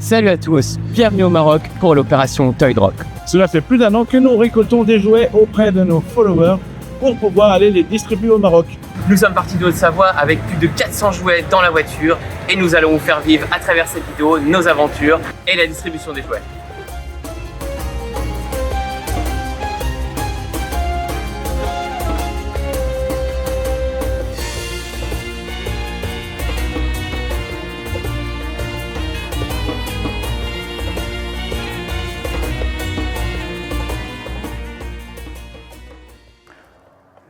Salut à tous, bienvenue au Maroc pour l'opération Toy Drop. Cela fait plus d'1 an que nous récoltons des jouets auprès de nos followers pour pouvoir aller les distribuer au Maroc. Nous sommes partis de Haute-Savoie avec plus de 400 jouets dans la voiture et nous allons vous faire vivre à travers cette vidéo nos aventures et la distribution des jouets.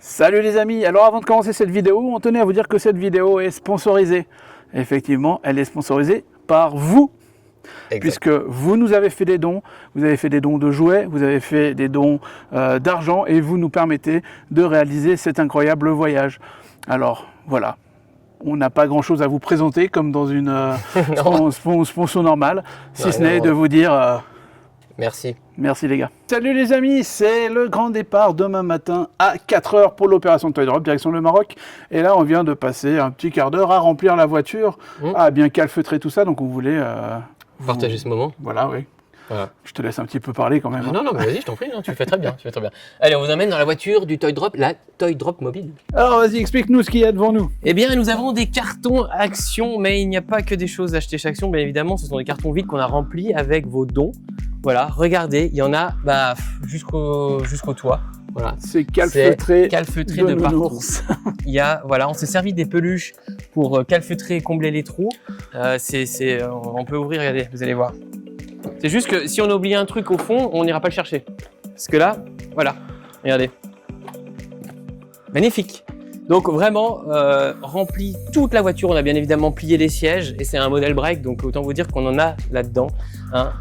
Salut les amis, alors avant de commencer cette vidéo, on tenait à vous dire que cette vidéo est sponsorisée. Effectivement, elle est sponsorisée par vous. Exact. Puisque vous nous avez fait des dons, vous avez fait des dons de jouets, vous avez fait des dons d'argent et vous nous permettez de réaliser cet incroyable voyage. Alors voilà, on n'a pas grand chose à vous présenter comme dans une sponsor normale, si ce n'est de vous dire... Merci. Merci les gars. Salut les amis, c'est le grand départ demain matin à 4 h pour l'opération Toy Drop, direction le Maroc. Et là, on vient de passer un petit quart d'heure à remplir la voiture, à bien calfeutrer tout ça. Donc on voulait... partager ce moment. Voilà, oui. Voilà. Je te laisse un petit peu parler quand même. Non, mais vas-y, je t'en prie, tu fais très bien, Allez, on vous emmène dans la voiture du Toy Drop, la Toy Drop mobile. Alors vas-y, explique-nous ce qu'il y a devant nous. Eh bien, nous avons des cartons actions, mais il n'y a pas que des choses achetées chaque action, bien évidemment, ce sont des cartons vides qu'on a remplis avec vos dons. Voilà, regardez, il y en a jusqu'au toit. Voilà. C'est calfeutré de partout. Il y a, voilà, on s'est servi des peluches pour calfeutrer et combler les trous. On peut ouvrir, regardez, vous allez voir. C'est juste que si on a oublié un truc au fond, on n'ira pas le chercher. Parce que là, voilà, regardez. Magnifique. Donc vraiment, rempli toute la voiture. On a bien évidemment plié les sièges et c'est un modèle break, donc autant vous dire qu'on en a là-dedans. Hein.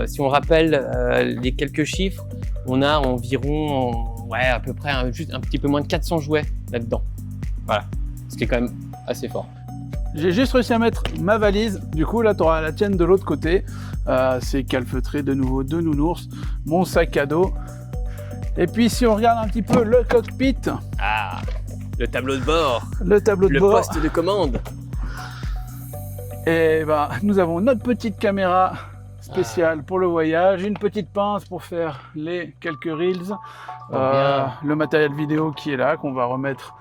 Si on rappelle les quelques chiffres, on a environ, à peu près juste un petit peu moins de 400 jouets là-dedans. Voilà, ce qui est quand même assez fort. J'ai juste réussi à mettre ma valise, du coup là tu auras la tienne de l'autre côté. C'est calfeutré de nouveau de nounours, mon sac à dos. Et puis si on regarde un petit peu le cockpit. Ah, le tableau de bord. Le poste de commande. Et nous avons notre petite caméra spéciale pour le voyage, une petite pince pour faire les quelques reels, le matériel vidéo qui est là, qu'on va remettre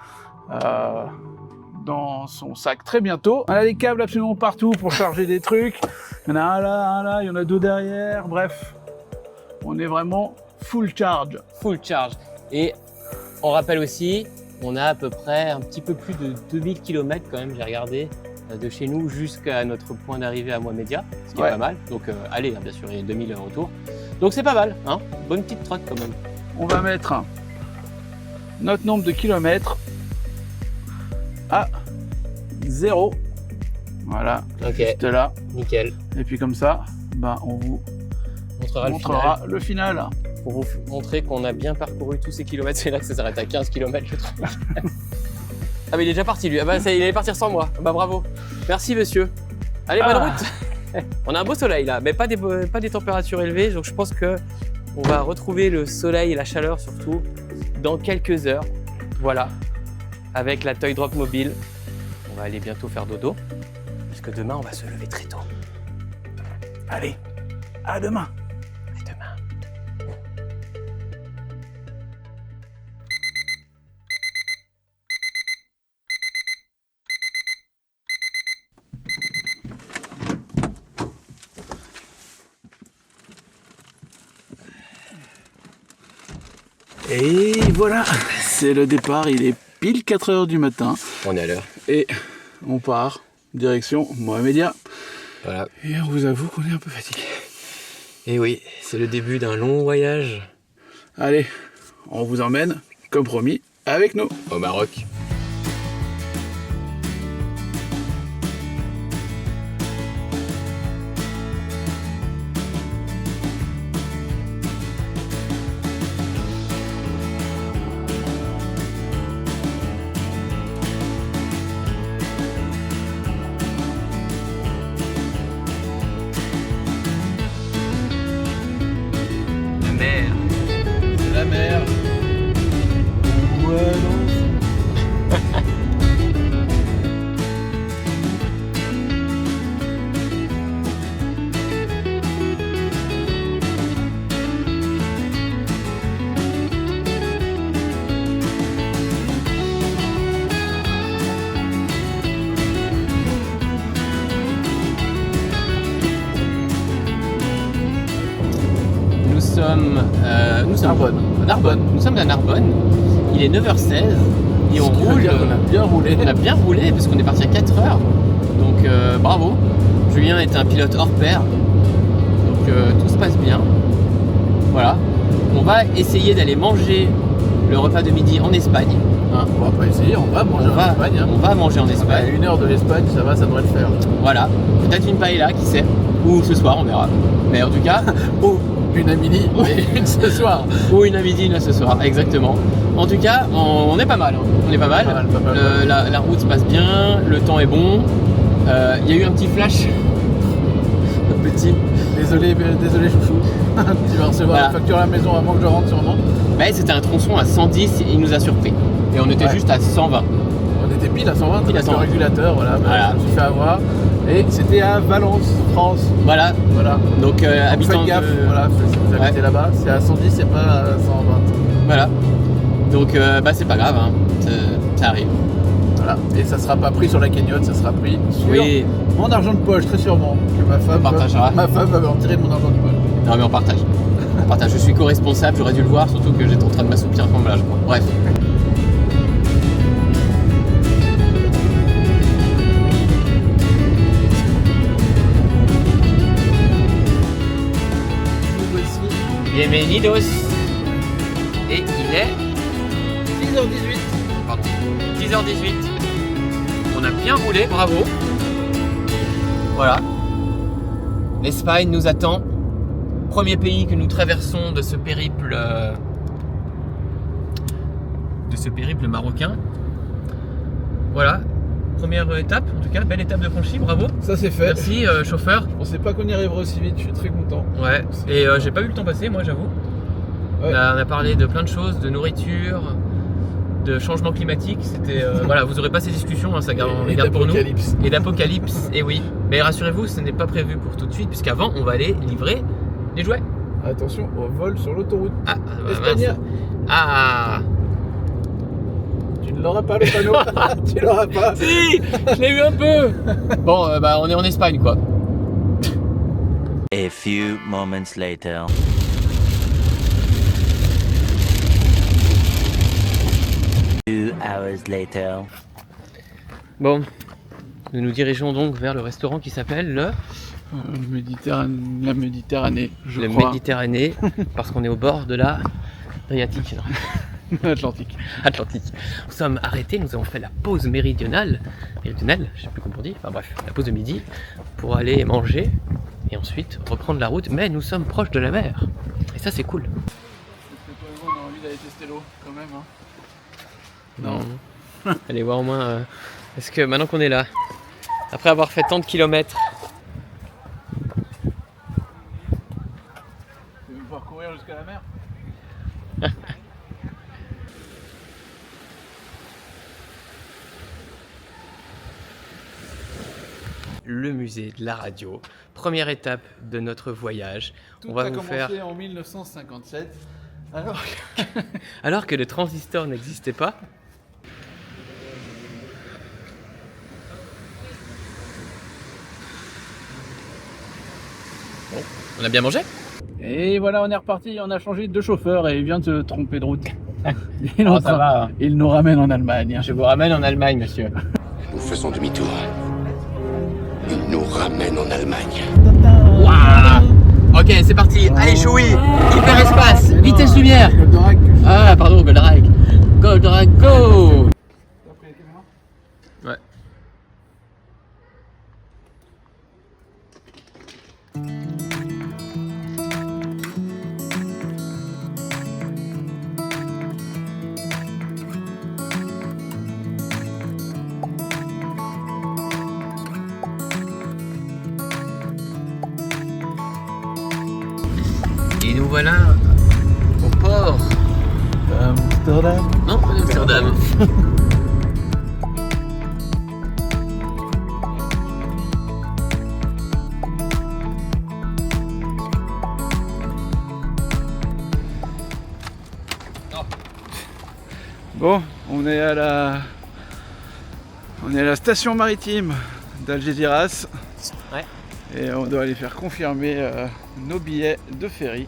dans son sac très bientôt. On a des câbles absolument partout pour charger des trucs. Il y en a un là, il y en a deux derrière. Bref, on est vraiment full charge. Full charge. Et on rappelle aussi, on a à peu près un petit peu plus de 2000 km quand même, j'ai regardé, de chez nous jusqu'à notre point d'arrivée à Mohamedia, ce qui est pas mal. Donc allez, bien sûr, il y a 2000 retours. Donc c'est pas mal, hein. Bonne petite trotte quand même. On va mettre notre nombre de kilomètres à 0. Voilà, juste là. Nickel. Et puis comme ça, on vous montrera le final. Pour vous montrer qu'on a bien parcouru tous ces kilomètres. C'est là que ça s'arrête à 15 km, je trouve. Ah mais il est déjà parti lui. Ah il allait partir sans moi. Bravo. Merci monsieur. Allez, bonne route. On a un beau soleil là, mais pas des températures élevées. Donc je pense que on va retrouver le soleil et la chaleur surtout dans quelques heures. Voilà. Avec la Toy Drop mobile. On va aller bientôt faire dodo. Parce que demain on va se lever très tôt. Allez, à demain. Et voilà, c'est le départ, il est pile 4 h du matin. On est à l'heure. Et on part, direction Mohamedia. Voilà. Et on vous avoue qu'on est un peu fatigué. Et oui, c'est le début d'un long voyage. Allez, on vous emmène, comme promis, avec nous. Au Maroc. La mer. Ouais, non. Nous sommes Narbonne. Narbonne. Nous sommes à Narbonne. Il est 9h16 et on roule. On a bien roulé. On a bien roulé parce qu'on est parti à 4 heures. Donc bravo. Julien est un pilote hors pair. Donc tout se passe bien. Voilà. On va essayer d'aller manger le repas de midi en Espagne. Hein. On va pas essayer, on va manger en Espagne. Hein. On va manger en À Espagne. 1 heure de l'Espagne, ça devrait le faire. Voilà. Peut-être une paella, qui sait. Ou ce soir, on verra. Mais en tout cas, Ou une à midi et une ce soir. ou une à midi, là, ce soir, exactement. En tout cas, on est pas mal. Hein. On est pas mal. Pas mal. La route se passe bien, le temps est bon. Il y a eu un petit flash. Un petit. Désolé chouchou. Tu vas recevoir Voilà. la facture à la maison avant que je rentre sûrement. Mais c'était un tronçon à 110 et il nous a surpris. Et on était juste à 120. On était pile à 120 Pile à avec 120. le régulateur, voilà. Voilà. Je me suis fait avoir. Et c'était à Valence, France. Voilà. Voilà. Donc habitant Faites gaffe, de... voilà, si vous habitez là-bas, c'est à 110, c'est pas à 120. Voilà. Donc c'est pas grave, hein. Ça arrive. Voilà. Et ça sera pas pris sur la cagnotte, ça sera pris sur Oui. mon argent de poche, très sûrement. Que ma femme partagera. Ma femme va me retirer de mon argent de poche. Non mais on partage. On partage. Je suis co-responsable, j'aurais dû le voir, surtout que j'étais en train de m'assoupir comme là, je crois. Bref. Bienvenidos. Et il est 10h18. pardon, 10h18. On a bien roulé, bravo. Voilà. L'Espagne nous attend. Premier pays que nous traversons de ce périple marocain. Voilà. Première étape, en tout cas, belle étape de franchie, bravo. Ça c'est fait. Merci chauffeur. Je pensais pas qu'on y arriverait aussi vite, je suis très content. Ouais. Et j'ai pas vu le temps passer, moi j'avoue. Ouais. On a parlé de plein de choses, de nourriture, de changement climatique. C'était voilà, vous aurez pas ces discussions, hein, ça garde, on les garde pour nous. d'Apocalypse. Et d'apocalypse, et oui. Mais rassurez-vous, ce n'est pas prévu pour tout de suite, puisqu'avant on va aller livrer les jouets. Attention au vol sur l'autoroute. Ah, Espagnol. mince. Ah. Tu ne l'auras pas le panneau. Tu l'auras pas. Si, je l'ai eu un peu. Bon, on est en Espagne quoi. A few moments later. Two hours later. Bon, nous nous dirigeons donc vers le restaurant qui s'appelle la Méditerranée, je le crois. Méditerranée, parce qu'on est au bord de la Adriatique. Atlantique. Atlantique. Nous sommes arrêtés, nous avons fait la pause méridionale, je sais plus comment on dit, enfin bref, la pause de midi, pour aller manger et ensuite reprendre la route, mais nous sommes proches de la mer. Et ça c'est cool. Est-ce que toi et moi on a envie d'aller tester l'eau quand même hein? Non. Allez voir au moins, est-ce que maintenant qu'on est là, après avoir fait tant de kilomètres, Tu veux pouvoir courir jusqu'à la mer? le musée de la radio, première étape de notre voyage. Tout On va a vous commencé faire... en 1957. Alors que le transistor n'existait pas. Bon, on a bien mangé? Et voilà, on est reparti, on a changé de chauffeur et il vient de se tromper de route. Oh, ça va. Il nous ramène en Allemagne. Je vous ramène en Allemagne, monsieur. Nous faisons demi-tour. Il nous ramène en Allemagne. Waouh! Ok, c'est parti. Allez, Choui! Hyperespace! Vitesse lumière! Goldorak. Ah, pardon, Goldorak. Goldorak, go! Ouais. Et nous voilà au port. Amsterdam. Non, pas d'Amsterdam. Bon, on est à la station maritime d'Algeciras. Ouais. Et on doit aller faire confirmer nos billets de ferry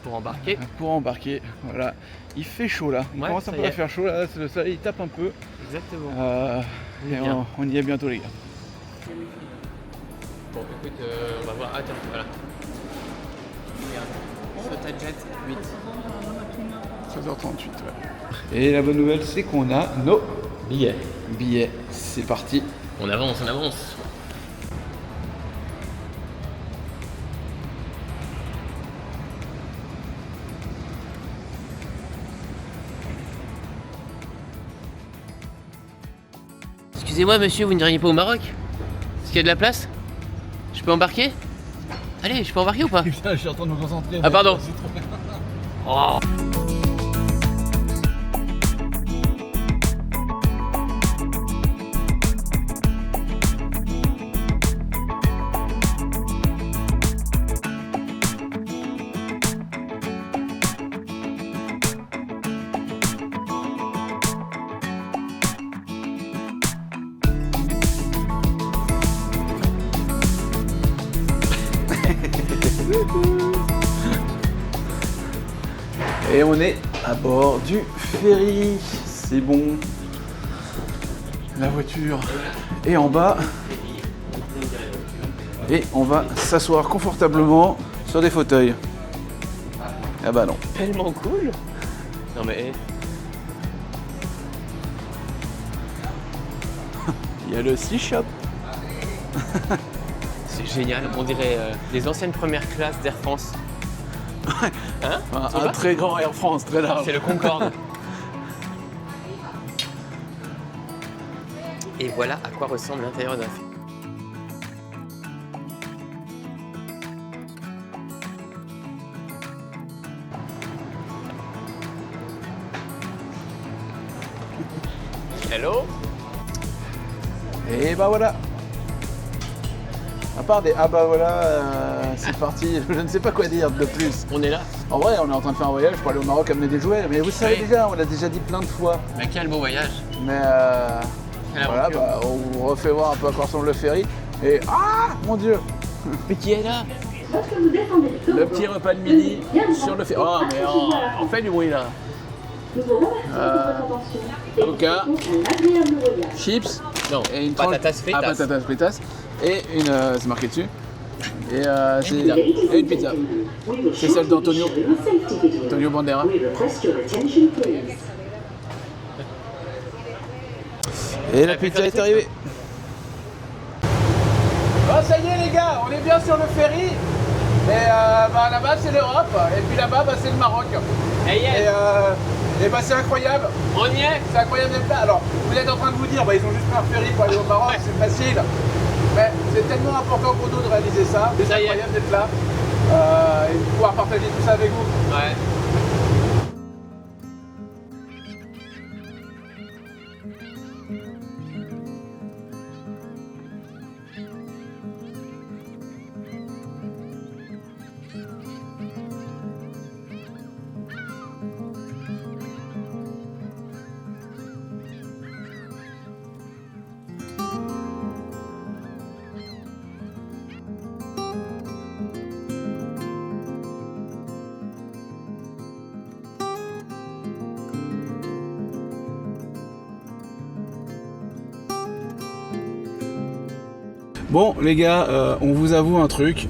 Pour embarquer. Pour embarquer, voilà. Il fait chaud là, il Ouais, commence un ça peu y à est. faire chaud là, le soleil il tape un peu. Exactement. Et bien. on y est bientôt les gars. Bon, écoute, on va voir. Ah, tiens, voilà. Regarde. Sotajet 8. 16h38, ouais. Et la bonne nouvelle, c'est qu'on a nos billets. C'est parti. On avance, on avance. Excusez-moi monsieur, vous n'iriez pas au Maroc? Est-ce qu'il y a de la place? Je peux embarquer? Allez, je peux embarquer ou pas? Putain, je suis en train de me concentrer. Ah pardon. C'est trop bien. Oh. Et on est à bord du ferry. C'est bon. La voiture est en bas. Et on va s'asseoir confortablement sur des fauteuils. Ah bah non. Tellement cool. Non mais... Il y a le Sea Shop. C'est génial, on dirait les anciennes premières classes d'Air France. Hein? Un très grand Air France, très large. C'est le Concorde. Et voilà à quoi ressemble l'intérieur d'un ferry. Hello. Et bah voilà. À part des ah bah voilà, c'est parti. Je ne sais pas quoi dire de plus. On est là. En vrai, on est en train de faire un voyage pour aller au Maroc amener des jouets. Mais vous savez Oui. déjà, on l'a déjà dit plein de fois. Mais quel beau voyage. Mais Quelle voilà, aventure. bah, on vous refait voir un peu à quoi ressemble le ferry. Et ah mon dieu, Mais qui est là? le petit repas de midi sur le ferry. Oh mais on fait du bruit là. Coca, chips, Non, et une patatas tranche- fritas. Ah, patatas fritas. Et une, c'est marqué dessus. Et, c'est pizza. et une pizza. C'est celle d'Antonio. Antonio Bandera. Et la pizza est arrivée. Bon, ça y est les gars, on est bien sur le ferry. Et bah, là-bas c'est l'Europe. Et puis là-bas bah, c'est le Maroc. Et bah, c'est incroyable. On y est. C'est incroyable d'être là. Alors, vous êtes en train de vous dire, bah, ils ont juste pris un ferry pour aller au Maroc, c'est facile. Mais c'est tellement important pour nous de réaliser ça. C'est Ça y est. incroyable d'être là et de pouvoir partager tout ça avec vous. Ouais. Bon les gars, on vous avoue un truc.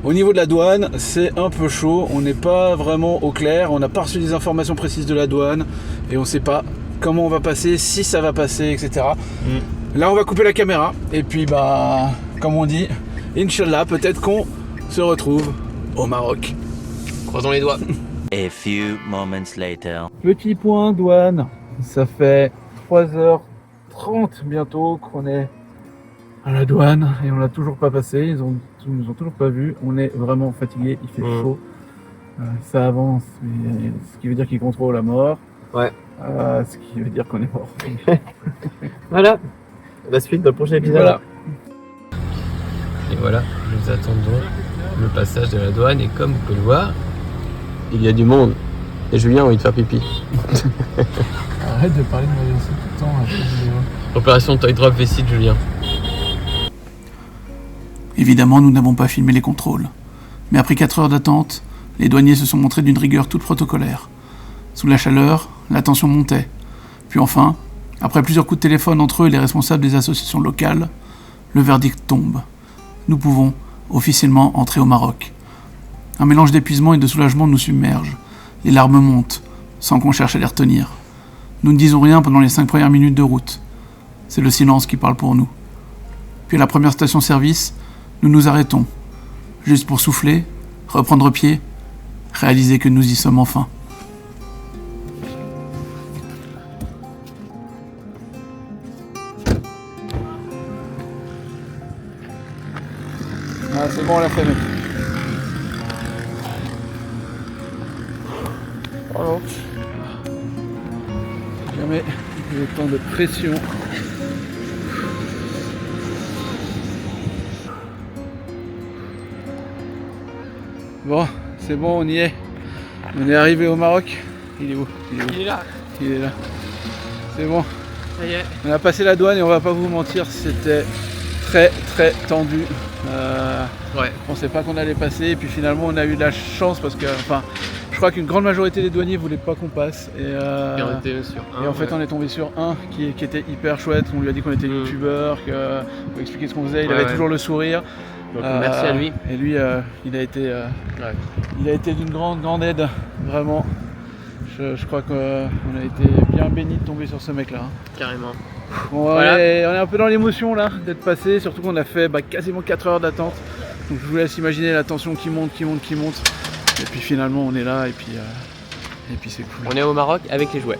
Au niveau de la douane, c'est un peu chaud. On n'est pas vraiment au clair. On n'a pas reçu des informations précises de la douane et on ne sait pas comment on va passer, si ça va passer, etc. Là, on va couper la caméra et puis bah, comme on dit, Inch'Allah, peut-être qu'on se retrouve au Maroc. Croisons les doigts. A few moments later. Petit point douane. Ça fait 3h30 bientôt qu'on est à la douane et on l'a toujours pas passé, ils nous ont toujours pas vu, on est vraiment fatigué, il fait chaud, ça avance, mais ce qui veut dire qu'ils contrôlent la mort, Ouais. Ce qui veut dire qu'on est mort. Voilà. La suite dans le prochain épisode. Voilà. Et voilà, nous attendons le passage de la douane et comme vous pouvez le voir, il y a du monde. Et Julien a envie de faire pipi. Arrête de parler de moi aussi tout le temps. Opération Toy Drop Vessie, Julien. Évidemment, nous n'avons pas filmé les contrôles. Mais après 4 heures d'attente, Les douaniers se sont montrés d'une rigueur toute protocolaire. Sous la chaleur, la tension montait. Puis enfin, après plusieurs coups de téléphone entre eux et les responsables des associations locales, le verdict tombe. Nous pouvons officiellement entrer au Maroc. Un mélange d'épuisement et de soulagement nous submerge. Les larmes montent, sans qu'on cherche à les retenir. Nous ne disons rien pendant les 5 premières minutes de route. C'est le silence qui parle pour nous. Puis à la première station-service, nous nous arrêtons, juste pour souffler, reprendre pied, réaliser que nous y sommes enfin. Ah, c'est bon, on l'a fait, mec. Bravo. Jamais eu autant de pression. Bon, c'est bon, on y est. On est arrivé au Maroc. Il est où? Il est là. Il est là. C'est bon. Ça y est. On a passé la douane et on va pas vous mentir, c'était très très tendu. Ouais. On pensait pas qu'on allait passer et puis finalement on a eu de la chance parce que, enfin, je crois qu'une grande majorité des douaniers voulaient pas qu'on passe. Et on était sur un. et en fait, on est tombé sur un qui était hyper chouette. On lui a dit qu'on était youtubeur, qu'on expliquait ce qu'on faisait. Il avait toujours le sourire. Donc, merci à lui. Et lui, il a été d'une grande aide, vraiment. Je crois qu'on a été bien bénis de tomber sur ce mec-là. Carrément. Bon, Voilà. on est un peu dans l'émotion là, d'être passé, surtout qu'on a fait quasiment 4 heures d'attente. Donc je vous laisse imaginer la tension qui monte. Et puis finalement, on est là et puis c'est cool. On est au Maroc avec les jouets.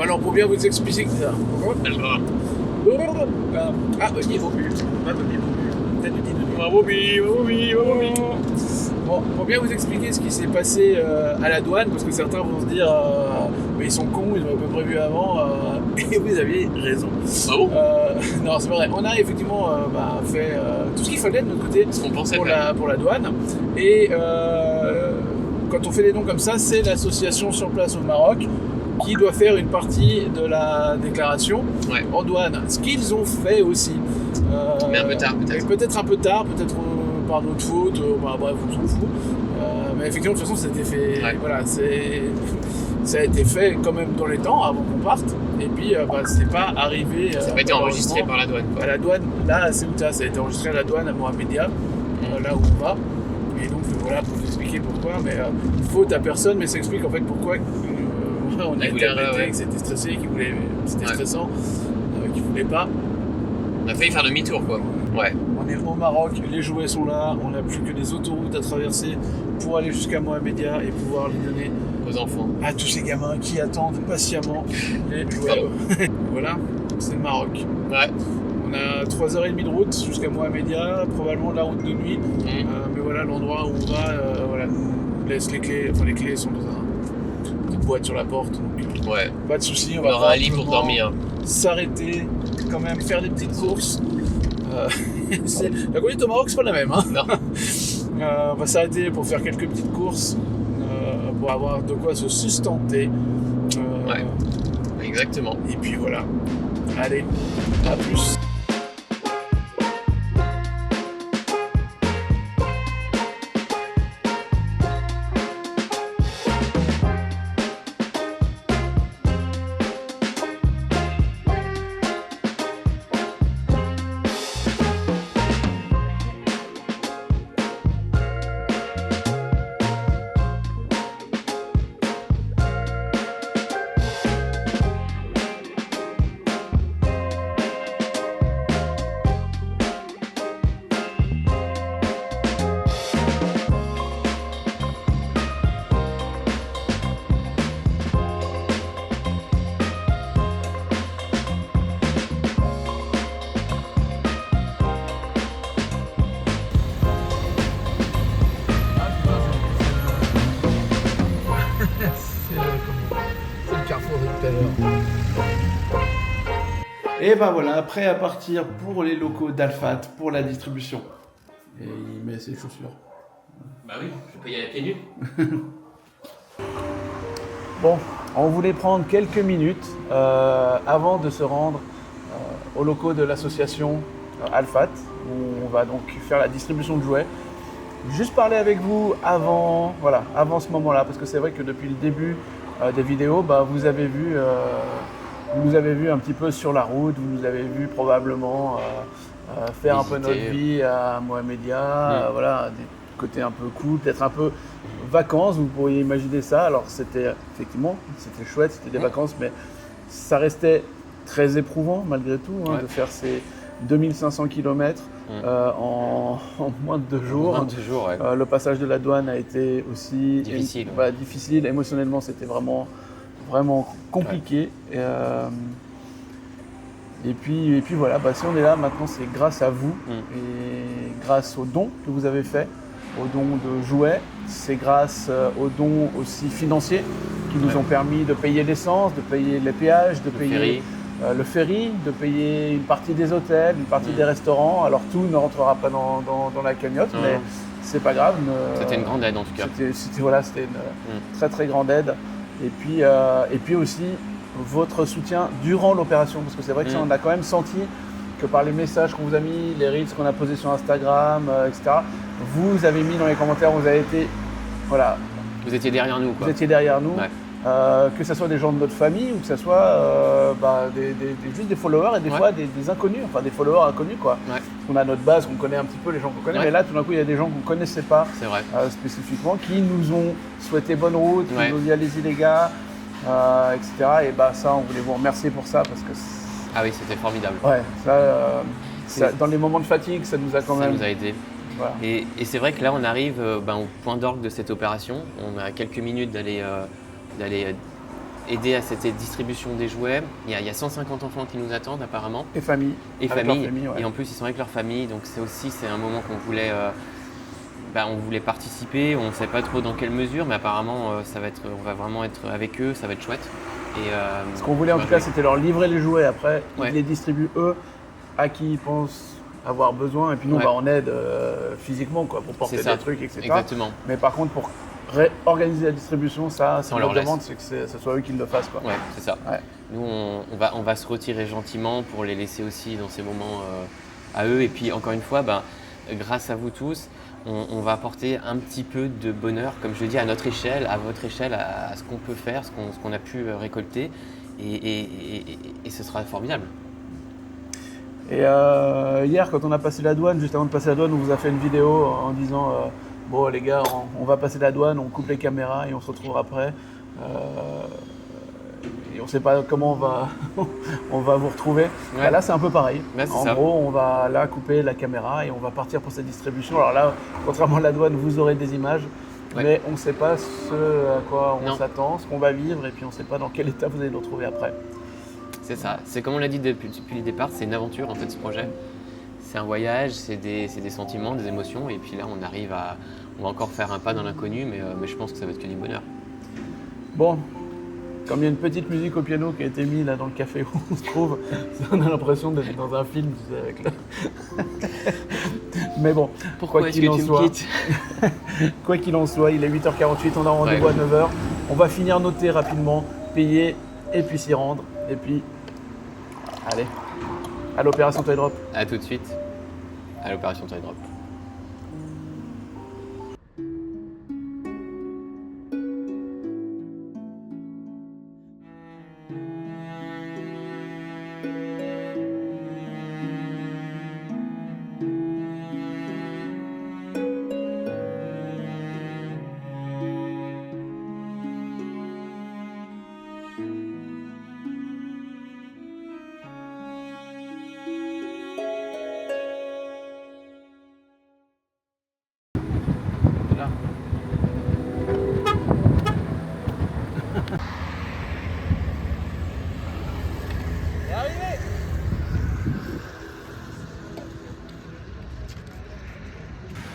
Alors pour bien vous expliquer que ça. Bon, pour bien vous expliquer ce qui s'est passé à la douane, parce que certains vont se dire mais ils sont cons, ils n'avaient pas prévu avant, et vous aviez raison. Ah bon Non, c'est pas vrai. On a effectivement fait tout ce qu'il fallait de notre côté Ce qu'on pensait pour faire. la douane. Et quand on fait des dons comme ça, c'est l'association sur place au Maroc qui doit faire une partie de la déclaration en douane. Ce qu'ils ont fait aussi. Mais un peu tard, peut-être. Peut-être un peu tard, peut-être par notre faute, bref, on s'en fout. Mais effectivement, de toute façon, c'était fait. Ouais. Voilà, ça a été fait quand même dans les temps avant qu'on parte. Et puis, c'est pas arrivé. Ça n'a pas été enregistré par la douane. À la douane, là, à Ceuta, ça a été enregistré à la douane à Mohamedia, là où on va. Et donc, voilà, pour vous expliquer pourquoi. Mais faute à personne, mais ça explique en fait pourquoi on a été arrêté, que c'était stressé, c'était stressant, qu'il voulait pas. On a failli faire demi-tour, quoi. Ouais. On est au Maroc, les jouets sont là, on n'a plus que des autoroutes à traverser pour aller jusqu'à Mohamedia et pouvoir les donner Aux enfants. à tous ces gamins qui attendent patiemment les jouets. Voilà, c'est le Maroc. Ouais. On a 3h30 de route jusqu'à Mohamedia, probablement la route de nuit. Mais voilà, l'endroit où on va, nous laisse les clés. Enfin, les clés sont dans une petite boîte sur la porte. Donc, Ouais. pas de soucis, on On va aura un lit pour probablement dormir. s'arrêter, quand même faire des petites courses. La conduite au Maroc, c'est pas la même. Hein. Non. On va s'arrêter pour faire quelques petites courses, pour avoir de quoi se sustenter. Ouais. Exactement. Et puis voilà. Allez, à plus. C'est le carrefour de tout à l'heure. Et ben voilà, prêt à partir pour les locaux d'Alfat pour la distribution. Et il met ses chaussures. Bah oui, je peux y aller à pieds nus. Bon, on voulait prendre quelques minutes avant de se rendre aux locaux de l'association Alfat, où on va donc faire la distribution de jouets. Juste parler avec vous avant ce moment-là, parce que c'est vrai que depuis le début des vidéos, vous avez vu un petit peu sur la route, vous nous avez vu probablement faire un peu notre vie à Mohamedia, des côtés un peu cool, peut-être un peu vacances, vous pourriez imaginer ça. Alors c'était chouette, c'était des vacances, mais ça restait très éprouvant malgré tout de faire ces 2500 km en moins de 2 jours. En moins de 2 jours, ouais. Le passage de la douane a été aussi difficile. Émotionnellement, c'était vraiment compliqué. Et puis voilà, si on est là maintenant, c'est grâce à vous et grâce aux dons que vous avez faits, aux dons de jouets, c'est grâce aux dons aussi financiers qui nous ont permis de payer l'essence, de payer les péages, de payer le ferry, de payer une partie des hôtels, une partie des restaurants. Alors tout ne rentrera pas dans la cagnotte, mais c'est pas grave. C'était une grande aide en tout cas. C'était une très très grande aide. Et puis aussi votre soutien durant l'opération, parce que c'est vrai que ça, on a quand même senti que par les messages qu'on vous a mis, les reels qu'on a posés sur Instagram, etc., vous avez mis dans les commentaires, vous avez été, vous étiez derrière nous, quoi. Vous étiez derrière nous. Ouais. Que ce soit des gens de notre famille ou que ce soit juste des followers et des fois des inconnus, enfin des followers inconnus quoi. Ouais. On a notre base, on connaît un petit peu les gens qu'on connaît, mais là tout d'un coup il y a des gens qu'on ne connaissait pas spécifiquement qui nous ont souhaité bonne route, qui nous ont dit allez-y les gars, etc. Et ça on voulait vous remercier pour ça parce que ah oui c'était formidable. Ouais, ça, dans les moments de fatigue ça nous a quand même. Ça nous a aidé. Voilà. Et c'est vrai que là on arrive au point d'orgue de cette opération. On a quelques minutes d'aller aider à cette distribution des jouets. Il y a 150 enfants qui nous attendent apparemment. Et famille. Et en plus ils sont avec leur famille, donc c'est un moment qu'on voulait, on voulait participer. On ne sait pas trop dans quelle mesure, mais apparemment on va vraiment être avec eux, ça va être chouette. Et, ce qu'on voulait en tout cas c'était leur livrer les jouets après, ils les distribuent eux à qui ils pensent avoir besoin et puis nous on aide physiquement quoi, pour porter des trucs, etc. Exactement. Mais par contre pour organiser la distribution, ça, c'est notre demande, c'est que ce soit eux qui le fassent. Quoi. Ouais, c'est ça. Ouais. Nous, on va se retirer gentiment pour les laisser aussi dans ces moments à eux. Et puis, encore une fois, grâce à vous tous, on va apporter un petit peu de bonheur, comme je le dis, à notre échelle, à votre échelle, à ce qu'on peut faire, ce qu'on a pu récolter. Et ce sera formidable. Et hier, quand on a passé la douane, juste avant de passer la douane, on vous a fait une vidéo en disant bon les gars, on va passer la douane, on coupe les caméras et on se retrouve après. Et on ne sait pas comment on va vous retrouver. Ouais. Là c'est un peu pareil. En gros, on va là couper la caméra et on va partir pour cette distribution. Alors là, contrairement à la douane, vous aurez des images, mais on ne sait pas ce à quoi on s'attend, ce qu'on va vivre, et puis on ne sait pas dans quel état vous allez nous retrouver après. C'est ça. C'est comme on l'a dit depuis le départ, c'est une aventure en fait ce projet. C'est un voyage, c'est des sentiments, des émotions, et puis là on va encore faire un pas dans l'inconnu, mais je pense que ça va être que du bonheur. Bon, comme il y a une petite musique au piano qui a été mise là dans le café où on se trouve, on a l'impression d'être dans un film, tu sais, avec Mais bon, quoi qu'il en soit, il est 8h48, on a rendez-vous à 9h. On va finir noter rapidement, payer et puis s'y rendre. Et puis, allez, à l'opération Toy Drop. À tout de suite, à l'opération Toy Drop.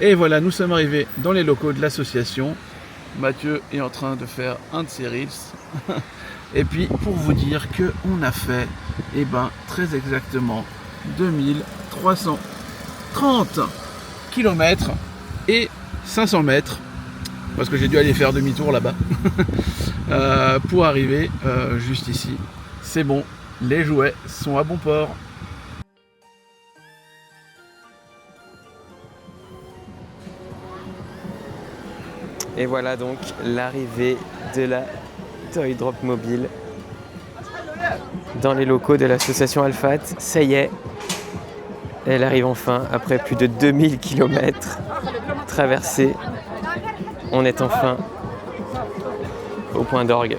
Et voilà, nous sommes arrivés dans les locaux de l'association. Mathieu est en train de faire un de ses reels. Et puis, pour vous dire qu'on a fait, très exactement 2330 km et 500 mètres, parce que j'ai dû aller faire demi-tour là-bas, pour arriver juste ici. C'est bon, les jouets sont à bon port. Et voilà donc l'arrivée de la Toy Drop Mobile dans les locaux de l'association Alfat. Ça y est, elle arrive enfin après plus de 2000 km traversés. On est enfin au point d'orgue.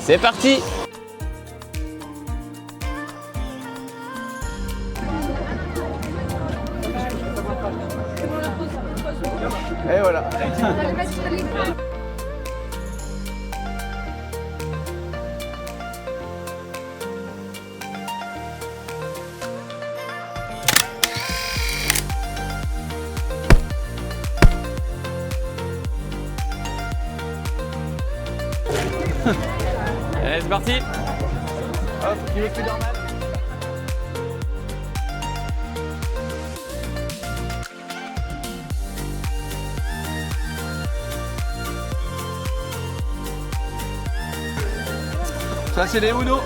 C'est parti! Et voilà. Allez, c'est parti! Hop, tu veux que tu dormes? Ça c'est les Uno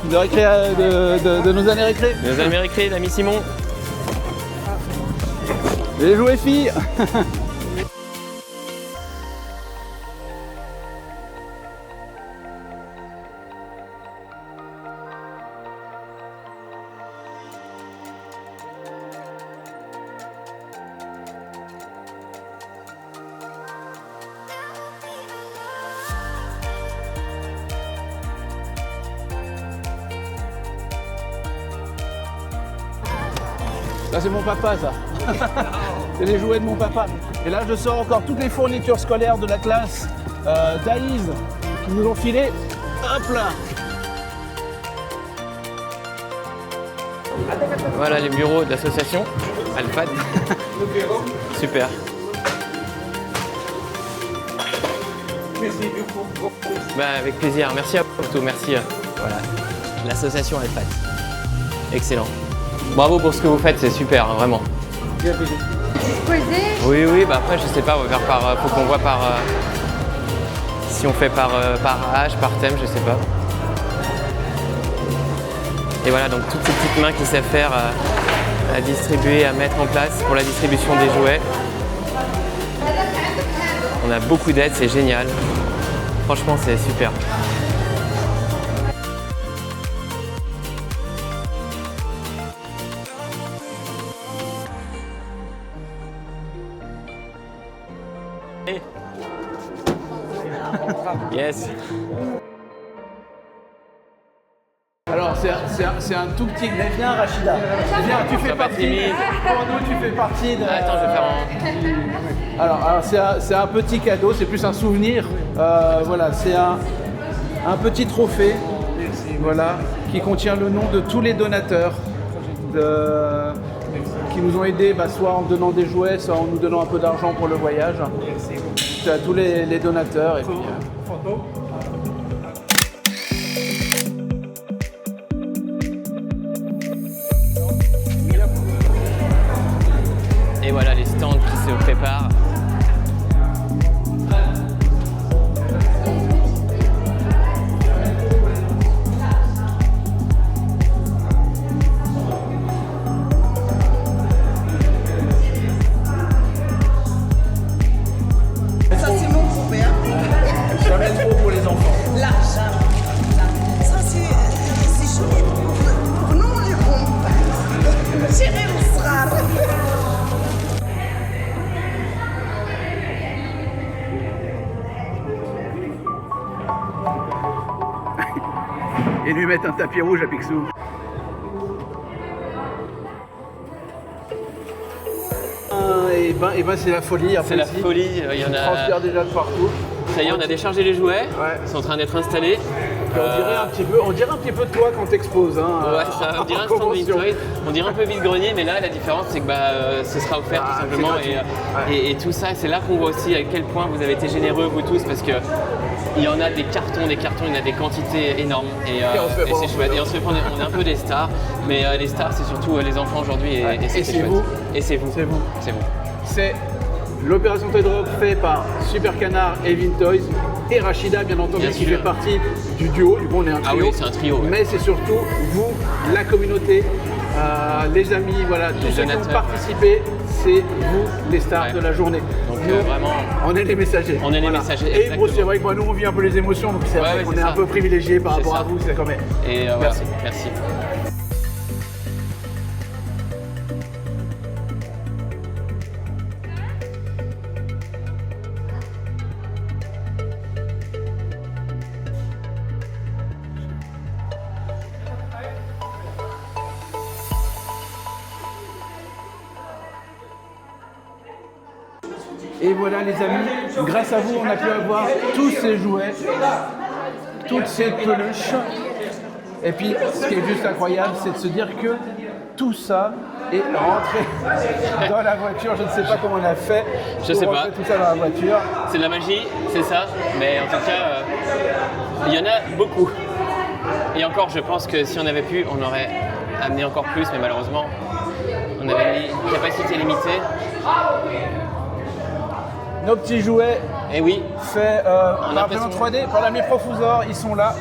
de, de nos années récré. Nos amis récré, l'ami Simon. Les jouets filles. Ça c'est mon papa ça. C'est les jouets de mon papa. Et là je sors encore toutes les fournitures scolaires de la classe d'Aïs qui nous ont filé. Hop là. Voilà les bureaux de l'association Alfat. Super. Merci beaucoup. Bah, avec plaisir. Merci à vous surtout. Merci. Voilà. L'association Alfat. Excellent. Bravo pour ce que vous faites, c'est super, hein, vraiment. Oui, oui, bah après, je sais pas, on va faire par. Faut qu'on voit par. Si on fait par âge, par thème, je sais pas. Et voilà, donc toutes ces petites mains qui savent faire à distribuer, à mettre en place pour la distribution des jouets. On a beaucoup d'aide, c'est génial. Franchement, c'est super. Yes. Alors c'est un tout petit. Mais viens Rachida. Viens, tu fais partie. Pour nous, tu fais partie de. Attends, je vais faire un. Alors c'est un petit cadeau, c'est plus un souvenir. Voilà, c'est un petit trophée. Voilà, qui contient le nom de tous les donateurs qui nous ont aidés, soit en donnant des jouets, soit en nous donnant un peu d'argent pour le voyage. C'est à tous les donateurs. Et puis, Et voilà les stands qui se préparent. Ça c'est mon couvert. jamais trop pour les enfants. Là, ça c'est joli pour nous les bons. Chérie, on sera. Et lui mettre un tapis rouge à Picsou. Et ben c'est la folie. C'est la folie, il y en a. Transfert déjà de partout. Ça y est, on a déchargé les jouets. Ouais. Ils sont en train d'être installés. On dirait un petit peu de toi quand t'exposes. Hein, Ouais, ça, on dirait un stand Vintoid. On dirait un peu vide-grenier, mais là, la différence, c'est que ce sera offert tout simplement. c'est gratuit. Et tout ça, c'est là qu'on voit aussi à quel point vous avez été généreux, vous tous, parce que Il y en a des cartons, il y en a des quantités énormes et c'est chouette. Et on se fait prendre, on est un peu des stars, mais les stars c'est surtout les enfants aujourd'hui et c'est chouette. Et c'est vous. C'est vous. C'est vous. C'est l'opération Toy Drop fait par Super Canard et Vintoys et Rachida bien entendu Bien qui sûr. fait partie du duo. Du coup on est un trio. Ah oui, c'est un trio. Ouais. Mais c'est surtout vous, la communauté, les amis, voilà, tous ceux qui ont donateurs, participé, c'est vous les stars Ouais. de la journée. Donc Nous, vraiment, on est les messagers. on est les messagers, Et bon, exactement. c'est vrai que moi, nous on vit un peu les émotions, donc c'est Ouais, vrai ouais, qu'on c'est est un ça. peu privilégiés par C'est rapport ça. à vous, c'est quand même. et voilà, Merci. merci. Et voilà les amis, grâce à vous, on a pu avoir tous ces jouets, toutes ces peluches. Et puis, ce qui est juste incroyable, c'est de se dire que tout ça est rentré dans la voiture. Je ne sais pas comment on a fait Je sais pour pas. rentrer tout ça dans la voiture. C'est de la magie, c'est ça, mais en tout cas, il y en a beaucoup. Et encore, je pense que si on avait pu, on aurait amené encore plus, mais malheureusement, on avait une capacité limitée. Nos petits jouets Et oui, faits En par imprimante impression. 3D, par la Microfusor, ils sont là.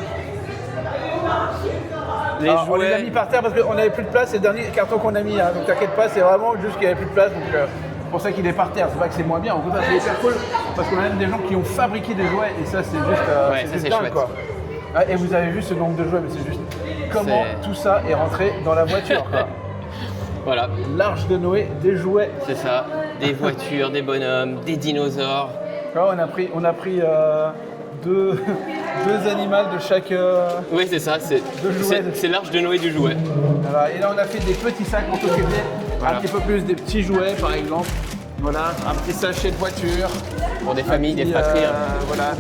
les Alors, on les a jouets, mis par terre parce qu'on n'avait plus de place, c'est le dernier carton qu'on a mis, hein. Donc t'inquiète pas, c'est vraiment juste qu'il n'y avait plus de place, donc c'est pour ça qu'il est par terre. C'est pas que c'est moins bien, au contraire c'est hyper cool parce qu'on a même des gens qui ont fabriqué des jouets et ça c'est juste, Ouais, ça, juste c'est dingue chouette. quoi. Ah, et vous avez vu ce nombre de jouets, mais c'est juste comment C'est- tout ça est rentré dans la voiture quoi. voilà, L'arche de Noé, des jouets. c'est ça. Des voitures, des bonhommes, des dinosaures. Alors, on a pris deux animaux de chaque. Oui, c'est ça, jouets. c'est l'arche de Noé du jouet. Voilà. Et là, on a fait des petits sacs pour s'occuper Voilà. un petit peu plus des petits jouets, par exemple. Voilà, un petit sachet de voiture. Pour des familles, des Puis, fratries. voilà.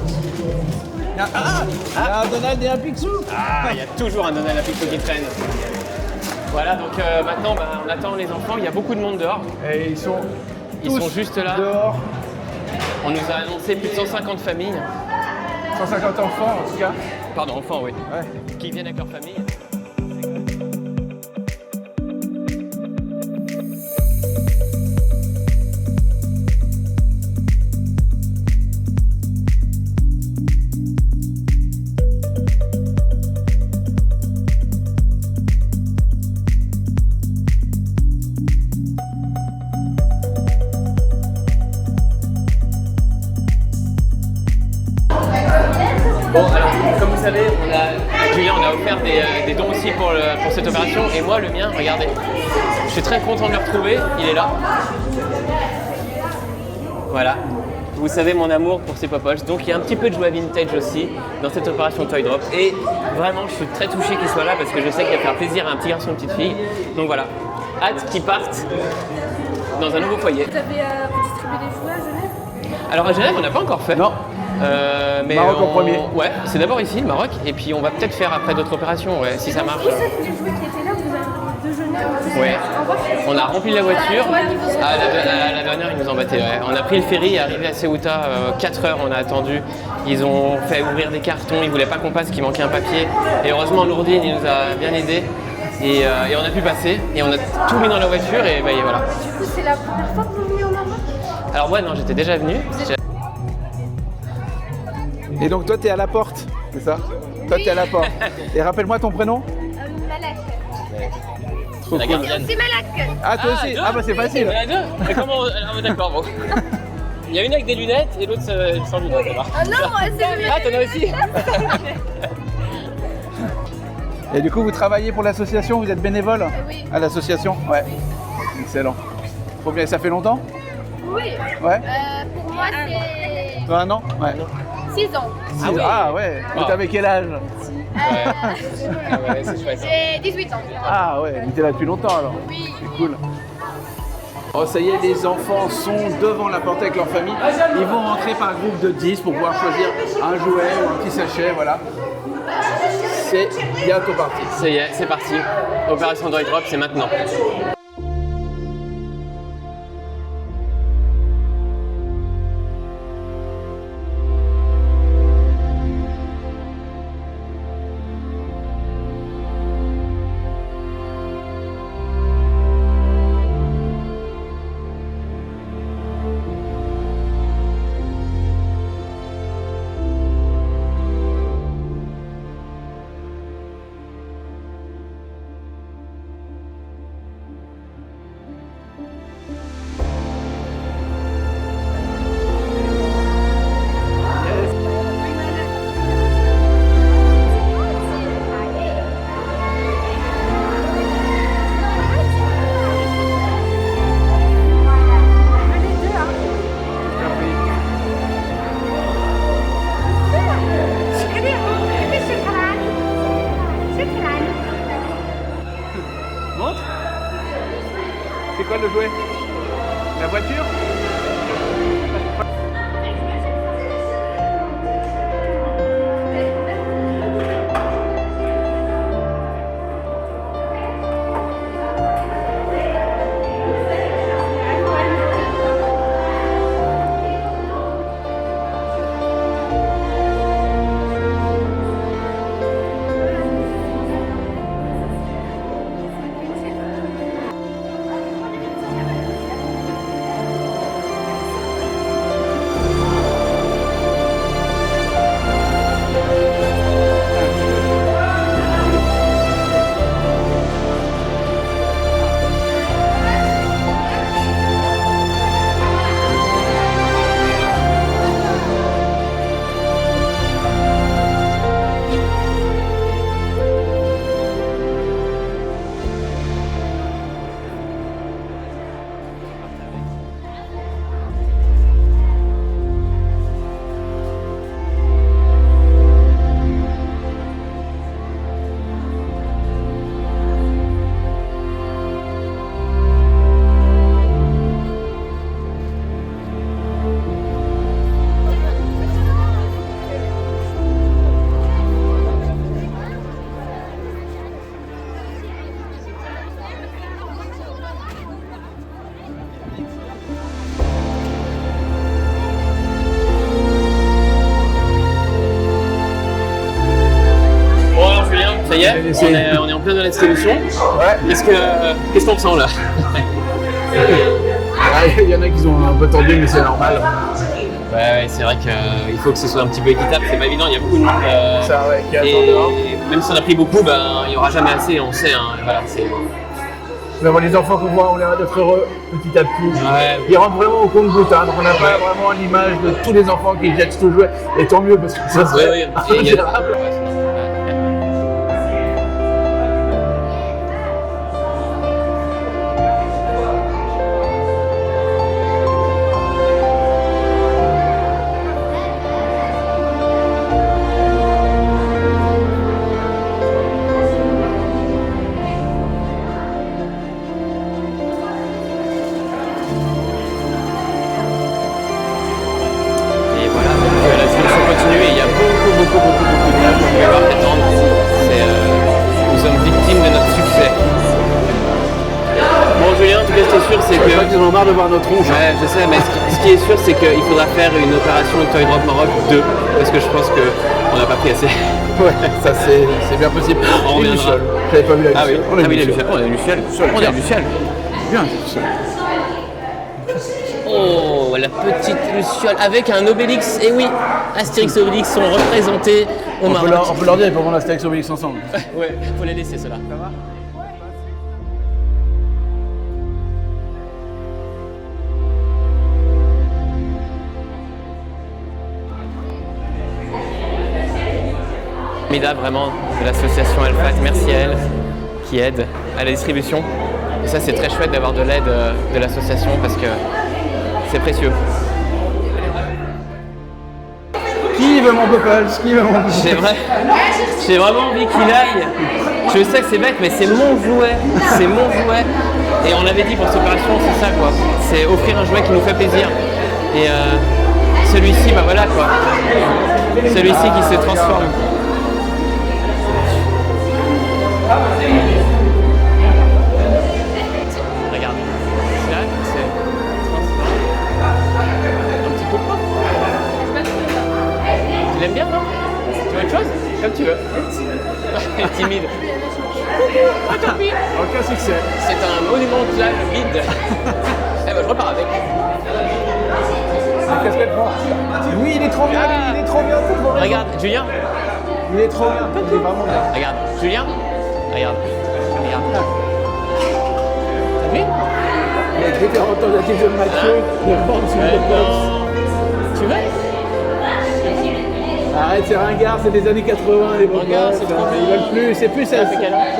Il y a un Donald et un Picsou. Ah, il y a toujours un Donald à Picsou qui traîne. Voilà, donc maintenant, on attend les enfants. Il y a beaucoup de monde dehors. Et ils sont tous juste là. dehors. On nous a annoncé plus de 150 familles. 150 enfants en tout cas. Pardon, enfants, oui. Ouais. Qui viennent avec leur famille. Bon, alors, comme vous savez, Julien, on a offert des dons aussi pour cette opération. Et moi, le mien, regardez. Je suis très content de le retrouver. Il est là. Voilà. Vous savez mon amour pour ces Popols. Donc, il y a un petit peu de jouets vintage aussi dans cette opération Toy Drop. Et vraiment, je suis très touché qu'il soit là parce que je sais qu'il va faire plaisir à un petit garçon, une petite fille. Donc voilà. Hâte qu'ils partent dans un nouveau foyer. Vous avez distribué des jouets à Genève? Alors à Genève, on n'a pas encore fait. Non. Mais Maroc en premier. Ouais, c'est d'abord ici, le Maroc, et puis on va peut-être faire après d'autres opérations, ouais, si ça marche. Vous savez, les jouets qui étaient là, vous avez de Genève? Ouais. En voiture? On a rempli la voiture. Ouais, ils vous ont- La dernière, ils nous embêtaient. Ouais. On a pris le ferry et arrivé à Ceuta, 4 heures, on a attendu. Ils ont fait ouvrir des cartons, ils voulaient pas qu'on passe, qu'il manquait un papier. Et heureusement, Nourdine, il nous a bien aidés. Et on a pu passer, et on a tout mis dans la voiture, et bah, et voilà. Du coup, c'est la première fois que vous venez en Maroc? Alors ouais, non, j'étais déjà venu. Et donc toi, t'es à la porte, c'est ça? Toi, t'es à la porte. Et rappelle-moi ton prénom? Malak. Trop La cool. gardienne. C'est Malak. Ah, toi aussi? deux. Ah, bah c'est facile. Il y en a deux. Mais comment ah, d'accord, bon. Il y a une avec des lunettes et l'autre sans lunettes. Alors. Ah non, c'est Ah, t'en as aussi. Et du coup, vous travaillez pour l'association? Vous êtes bénévole? Oui. À l'association? Ouais. Excellent. Trop bien. Et ça fait longtemps? Oui. Ouais. Pour moi, c'est Toi, un an? Ouais. 6 ans. Ah oui. Ah ouais. Wow. T'avais quel âge? Ouais, c'est chouette. J'ai 18 ans. Ah ouais, mais t'es là depuis longtemps alors. Oui. C'est cool. Oh ça y est, les enfants sont devant la porte avec leur famille. Ils vont rentrer par groupe de 10 pour pouvoir choisir un jouet ou un petit sachet, voilà. C'est bientôt parti. Ça y est, c'est parti. Opération Toy Drop, c'est maintenant. Montre. C'est quoi le jouet? La voiture? Ça y est, on est en plein dans la distribution. Ouais. Qu'est-ce qu'on ressent là? Il y en a qui ont un peu tendu, mais c'est normal. Ouais, c'est vrai qu'il faut que ce soit un petit peu équitable, c'est pas évident, il y a beaucoup de monde. Ça, ouais, qui attend et dehors. même si on a pris beaucoup, il n'y aura jamais assez, on sait. Hein, voilà, Mais bon, les enfants qu'on voit, on l'air d'être heureux petit à petit. Ouais. Ils rentrent vraiment au compte-gouttes, hein, donc on n'a pas vraiment l'image de tous les enfants qui jettent tout jouet. Et tant mieux, parce que ça serait ingérable. Ils en ont marre de voir nos tronches. Ouais, je sais, mais ce qui est sûr, c'est qu'il faudra faire une opération Toy Drop Maroc 2, parce que je pense qu'on n'a pas pris assez. Ouais, ça c'est bien possible. On et reviendra. Luciole. J'avais pas vu la Ah oui, Luciole. On a Luciole. On a Luciole. On a Luciole. Bien, Luciole. Oh, la petite Luciole avec un Obélix. Et oui, Astérix et Obélix sont représentés au Maroc. On peut leur dire, ils peuvent prendre Astérix et Obélix ensemble. Ouais, faut les laisser ceux-là. Ça va? Formidable vraiment de l'association Alphat, merci à elle qui aide à la distribution. Et ça c'est très chouette d'avoir de l'aide de l'association parce que c'est précieux. Qui veut mon Bubbles? Qui veut mon Bubbles? C'est vrai, j'ai vraiment envie qu'il aille. Je sais que c'est bête mais c'est mon jouet, c'est mon jouet. Et on l'avait dit pour cette opération, c'est ça quoi. C'est offrir un jouet qui nous fait plaisir. Et celui-ci, bah voilà quoi. Celui-ci qui se transforme. Regarde, là, c'est un petit peu propre. Tu l'aimes bien, non? Tu veux autre chose? Comme tu veux. Elle est timide. Oh, tant pis. Aucun succès. C'est un monumental vide. Eh ben, je repars avec. Un casquette noire. Oui, il est trop bien, il est trop bien. Regarde, Julien. Il est trop bien. Il est vraiment bien. Regarde, Julien. Regarde. Regarde. T'as vu? Les différentes tentatives de Mathieu de vendre son Bubbles. Tu veux? Arrête, c'est ringard, c'est des années 80, les Bubbles. Regarde, c'est trop Ils veulent plus, c'est plus ça. Ça fait quel âge?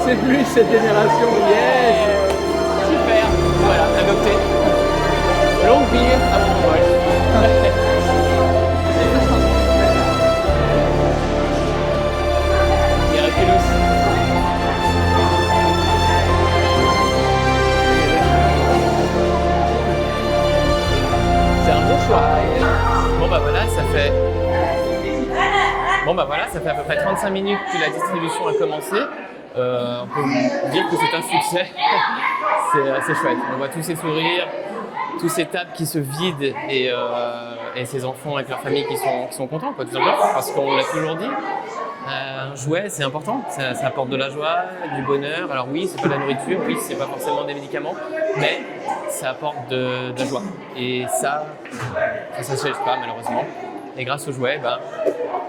C'est plus cette génération. Yes. Super. Voilà, adopté. Longue vie à mon proche. Miraculous. bah voilà, ça fait à peu près 35 minutes que la distribution a commencé. On peut dire que c'est un succès. C'est chouette. On voit tous ces sourires, tous ces tables qui se vident et ces enfants avec leur famille qui sont contents, quoi, tout simplement. Parce qu'on l'a toujours dit, un jouet c'est important, ça apporte de la joie, du bonheur. Alors oui, c'est pas de la nourriture, oui, c'est pas forcément des médicaments, mais ça apporte de la joie. Et ça s'achète pas malheureusement. Et grâce aux jouets,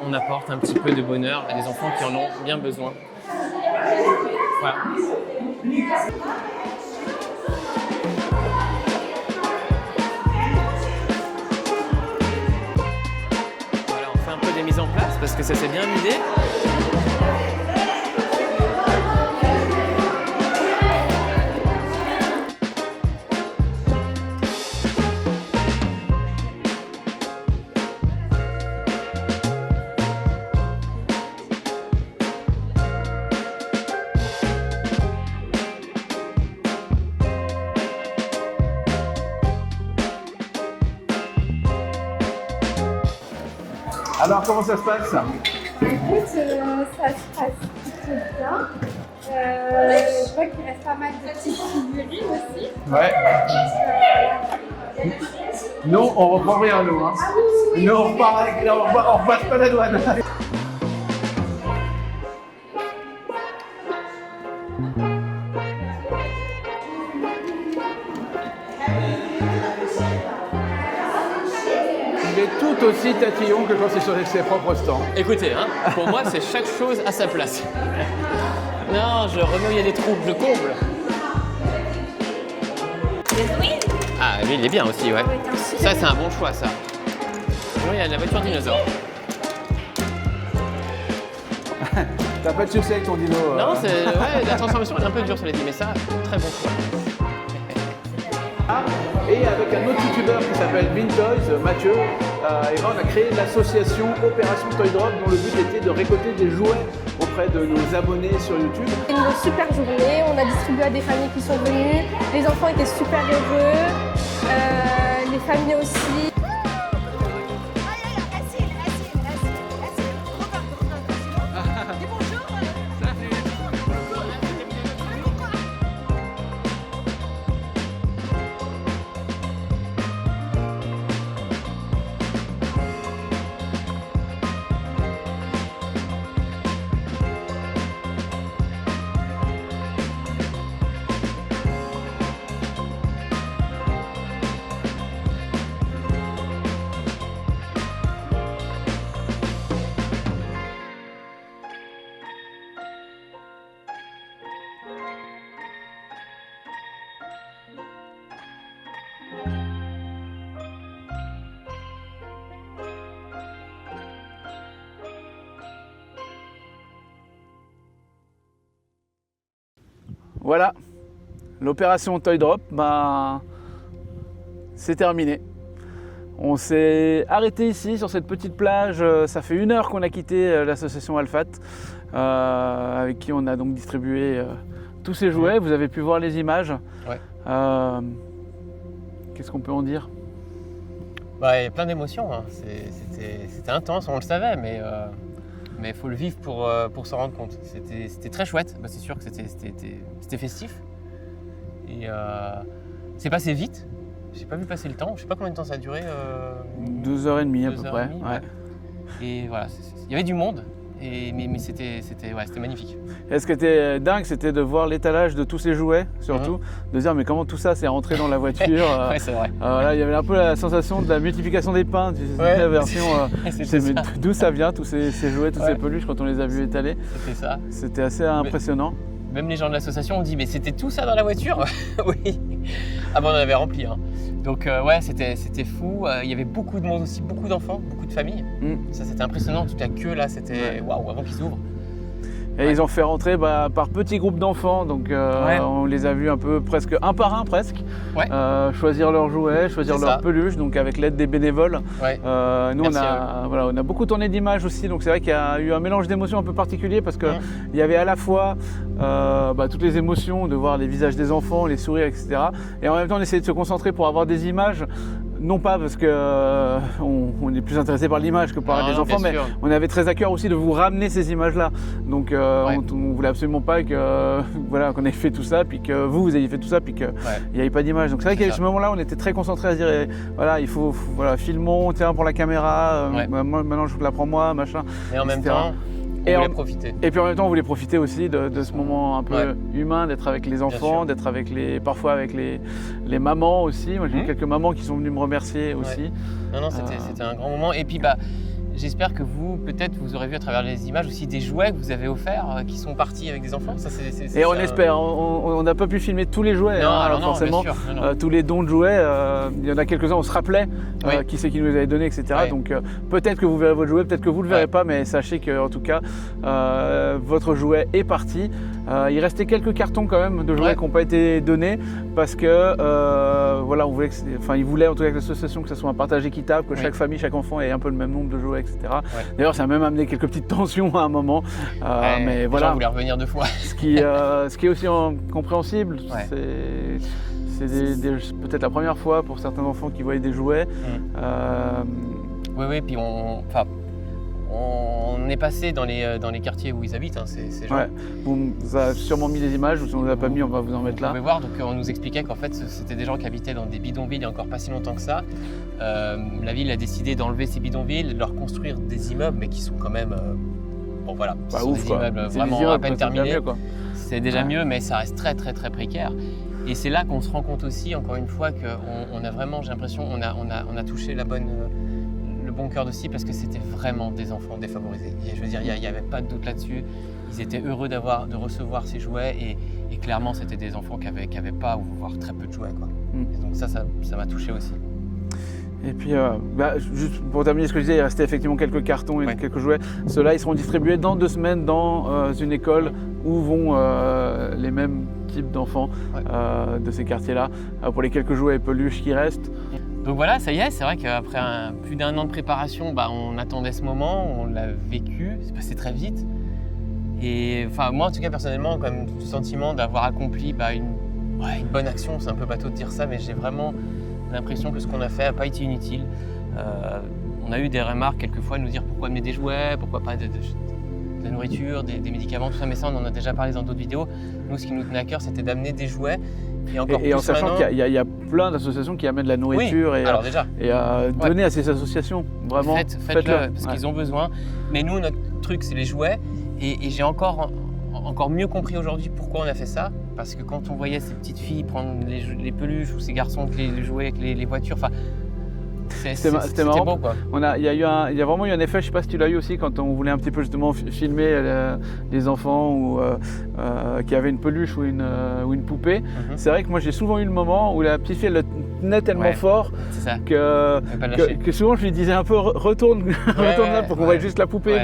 on apporte un petit peu de bonheur à des enfants qui en ont bien besoin. Voilà. Voilà, on fait un peu des mises en place parce que ça s'est bien vidé. Alors, comment ça se passe? Écoute, ça se passe plutôt bien. Je vois qu'il reste pas mal de petites figurines aussi. Ouais. Non, on reprend rien, nous. Hein. Nous, on repasse pas la douane. Il est tout aussi tatillon que quand c'est sur ses propres stands. Écoutez, pour moi, c'est chaque chose à sa place. Non, je remets où il y a des trous, je comble. Ah, lui, il est bien aussi, ouais. Ça, c'est un bon choix, ça. Sinon, il y a la voiture dinosaure. T'as pas de succès avec ton dino. Non, la transformation est un peu dure sur les dés, mais ça, très bon choix. Et avec un autre youtubeur qui s'appelle Vintoys, Mathieu, on a créé l'association Opération Toy Drop dont le but était de récolter des jouets auprès de nos abonnés sur YouTube. C'était une super journée, on a distribué à des familles qui sont venues, les enfants étaient super heureux, les familles aussi. Voilà, l'opération Toy Drop, c'est terminé. On s'est arrêté ici sur cette petite plage, ça fait 1 heure qu'on a quitté l'association Alfat, avec qui on a donc distribué tous ces jouets. Vous avez pu voir les images. Ouais. Qu'est-ce qu'on peut en dire? Il y a plein d'émotions, c'était intense, on le savait, mais il faut le vivre pour s'en rendre compte. C'était très chouette, c'est sûr que c'était festif. Et c'est passé vite, j'ai pas vu passer le temps, je sais pas combien de temps ça a duré. 2h30 à peu près. Ouais. Et voilà, il y avait du monde, mais c'était magnifique. Et ce qui était dingue, c'était de voir l'étalage de tous ces jouets, surtout, de dire mais comment tout ça s'est rentré dans la voiture. Ouais, c'est vrai. Là, il y avait un peu la sensation de la multiplication des pains, la version. D'où ça vient, tous ces jouets, tous ces peluches, quand on les a vus étalés. C'était ça. C'était assez impressionnant. Même les gens de l'association ont dit mais c'était tout ça dans la voiture? Oui. Ah on en avait rempli. Donc c'était fou. Il y avait beaucoup de monde aussi, beaucoup d'enfants, beaucoup de familles. Ça c'était impressionnant. Toute la queue là, c'était waouh avant qu'ils ouvrent. Et ils ont fait rentrer par petits groupes d'enfants, donc on les a vus un peu presque un par un presque, choisir leurs jouets, choisir leurs peluches, donc avec l'aide des bénévoles. Nous on a beaucoup tourné d'images aussi, donc c'est vrai qu'il y a eu un mélange d'émotions un peu particulier parce qu'il y avait à la fois toutes les émotions de voir les visages des enfants, les sourires, etc. Et en même temps on essayait de se concentrer pour avoir des images non pas parce que on est plus intéressé par l'image que par Non, les non, enfants, bien mais sûr. on avait très à cœur aussi de vous ramener ces images-là. Donc on voulait absolument pas que voilà, qu'on ait fait tout ça, puis que vous ayez fait tout ça, puis qu'il n'y avait pas d'image. Donc c'est vrai qu'à ce moment-là, on était très concentrés à se dire, voilà, il faut voilà, filmons, tiens, pour la caméra, moi, maintenant je la prends moi, machin. Mais en même etc. temps, on voulait profiter. Et puis en même temps, on voulait profiter aussi de ce moment un peu humain, d'être avec les enfants, d'être avec parfois avec les mamans aussi. Moi, j'ai eu quelques mamans qui sont venues me remercier aussi. Non, c'était un grand moment. Et puis, j'espère que vous, peut-être, vous aurez vu à travers les images aussi des jouets que vous avez offerts qui sont partis avec des enfants. Ça, et on espère. On n'a pas pu filmer tous les jouets, non, alors non, forcément. bien sûr, non. Tous les dons de jouets, il y en a quelques-uns, on se rappelait qui c'est qui nous les avait donnés, etc. Ouais. Donc peut-être que vous verrez votre jouet, peut-être que vous ne le verrez pas, mais sachez qu'en tout cas, votre jouet est parti. Il restait quelques cartons quand même de jouets qui n'ont pas été donnés parce que voilà, on voulait ils voulaient en tout cas que l'association que ce soit un partage équitable, que chaque famille, chaque enfant ait un peu le même nombre de jouets, etc. D'ailleurs, ça a même amené quelques petites tensions à un moment. Mais voilà. Les gens voulaient revenir 2 fois. Ce qui est aussi compréhensible, c'est peut-être la première fois pour certains enfants qui voyaient des jouets. Oui, puis on est passé dans les quartiers où ils habitent, ces gens. Vous avez sûrement mis des images, ou si on ne les a pas mis, on va vous en mettre là. Vous pouvez voir, donc on nous expliquait qu'en fait c'était des gens qui habitaient dans des bidonvilles il n'y a encore pas si longtemps que ça. La ville a décidé d'enlever ces bidonvilles, de leur construire des immeubles, mais qui sont quand même bon voilà, ce sont des immeubles vraiment à peine terminés. C'est déjà mieux, mais ça reste très très très précaire. Et c'est là qu'on se rend compte aussi, encore une fois, qu'on a vraiment, j'ai l'impression, on a touché le bon cœur de cible parce que c'était vraiment des enfants défavorisés. Et je veux dire, il n'y avait pas de doute là-dessus. Ils étaient heureux de recevoir ces jouets et clairement, c'était des enfants qui avaient pas ou voire très peu de jouets, quoi. Et donc ça m'a touché aussi. Et puis, juste pour terminer ce que je disais, il restait effectivement quelques cartons et quelques jouets. Ceux-là, ils seront distribués dans 2 semaines dans une école où vont les mêmes types d'enfants de ces quartiers-là, pour les quelques jouets et peluches qui restent. Donc voilà, ça y est, c'est vrai qu'après plus d'1 an de préparation, on attendait ce moment, on l'a vécu, c'est passé très vite. Et enfin, moi en tout cas personnellement, quand même, le sentiment d'avoir accompli une bonne action, c'est un peu bateau de dire ça, mais j'ai vraiment l'impression que ce qu'on a fait n'a pas été inutile. On a eu des remarques quelquefois de nous dire pourquoi amener des jouets, pourquoi pas de la nourriture, des médicaments, tout ça, mais ça on en a déjà parlé dans d'autres vidéos. Nous, ce qui nous tenait à cœur, c'était d'amener des jouets. Et en sachant qu'il y a plein d'associations qui amènent de la nourriture et à donner à ces associations. Vraiment, faites-le parce qu'ils ont besoin. Mais nous, notre truc, c'est les jouets. Et j'ai encore mieux compris aujourd'hui pourquoi on a fait ça. Parce que quand on voyait ces petites filles prendre les peluches ou ces garçons qui les jouaient avec les voitures, c'était marrant. Beau, quoi. Il y a vraiment eu un effet, je ne sais pas si tu l'as eu aussi, quand on voulait un petit peu justement filmer les enfants ou, qui avaient une peluche ou une poupée. C'est vrai que moi j'ai souvent eu le moment où la petite fille elle le tenait tellement fort que souvent je lui disais un peu retourne là pour qu'on voie juste la poupée.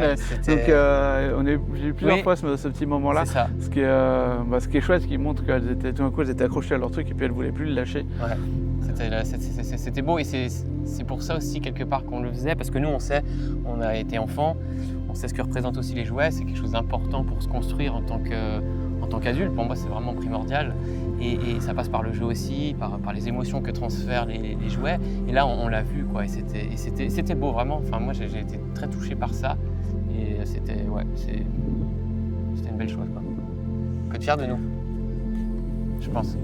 Donc j'ai eu plusieurs fois ce petit moment-là. Ce qui est chouette, ce qui montre qu'elles étaient tout d'un coup elles étaient accrochées à leur truc et puis elles ne voulaient plus le lâcher. C'était beau et c'est pour ça aussi quelque part qu'on le faisait parce que nous on a été enfants, on sait ce que représentent aussi les jouets, c'est quelque chose d'important pour se construire en tant qu'adulte. Pour moi c'est vraiment primordial et ça passe par le jeu aussi, par les émotions que transfèrent les jouets et là on l'a vu quoi et c'était beau vraiment. Enfin moi j'ai été très touché par ça et c'était une belle chose quoi. On peut être fier de nous, je pense.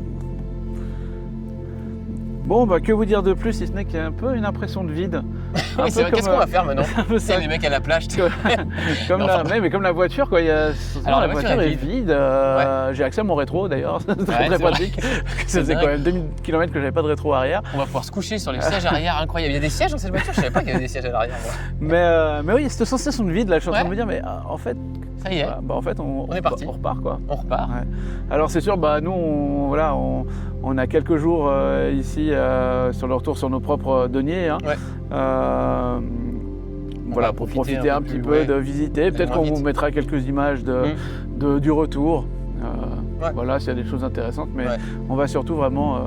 Bon, que vous dire de plus, si ce n'est qu'il y a un peu une impression de vide. Oui, c'est vrai, qu'est-ce qu'on va faire maintenant? C'est les mecs à la plage. comme la voiture, quoi. Alors, la voiture est vide. J'ai accès à mon rétro, d'ailleurs. C'est très pratique. Ça faisait quand même 2000 km que j'avais pas de rétro arrière. On va pouvoir se coucher sur les sièges arrière, incroyable. Il y a des sièges dans cette voiture, je savais pas qu'il y avait des sièges à l'arrière. Mais oui, cette sensation de vide, là, je suis en train de me dire, mais en fait... Ça y est. En fait, on est parti. On repart, quoi. On repart. Ouais. Alors, c'est sûr, nous, on a quelques jours ici sur le retour sur nos propres deniers. Voilà, pour profiter un petit peu de visiter. Peut-être qu'on vous mettra quelques images du retour. Voilà, s'il y a des choses intéressantes. Mais on va surtout vraiment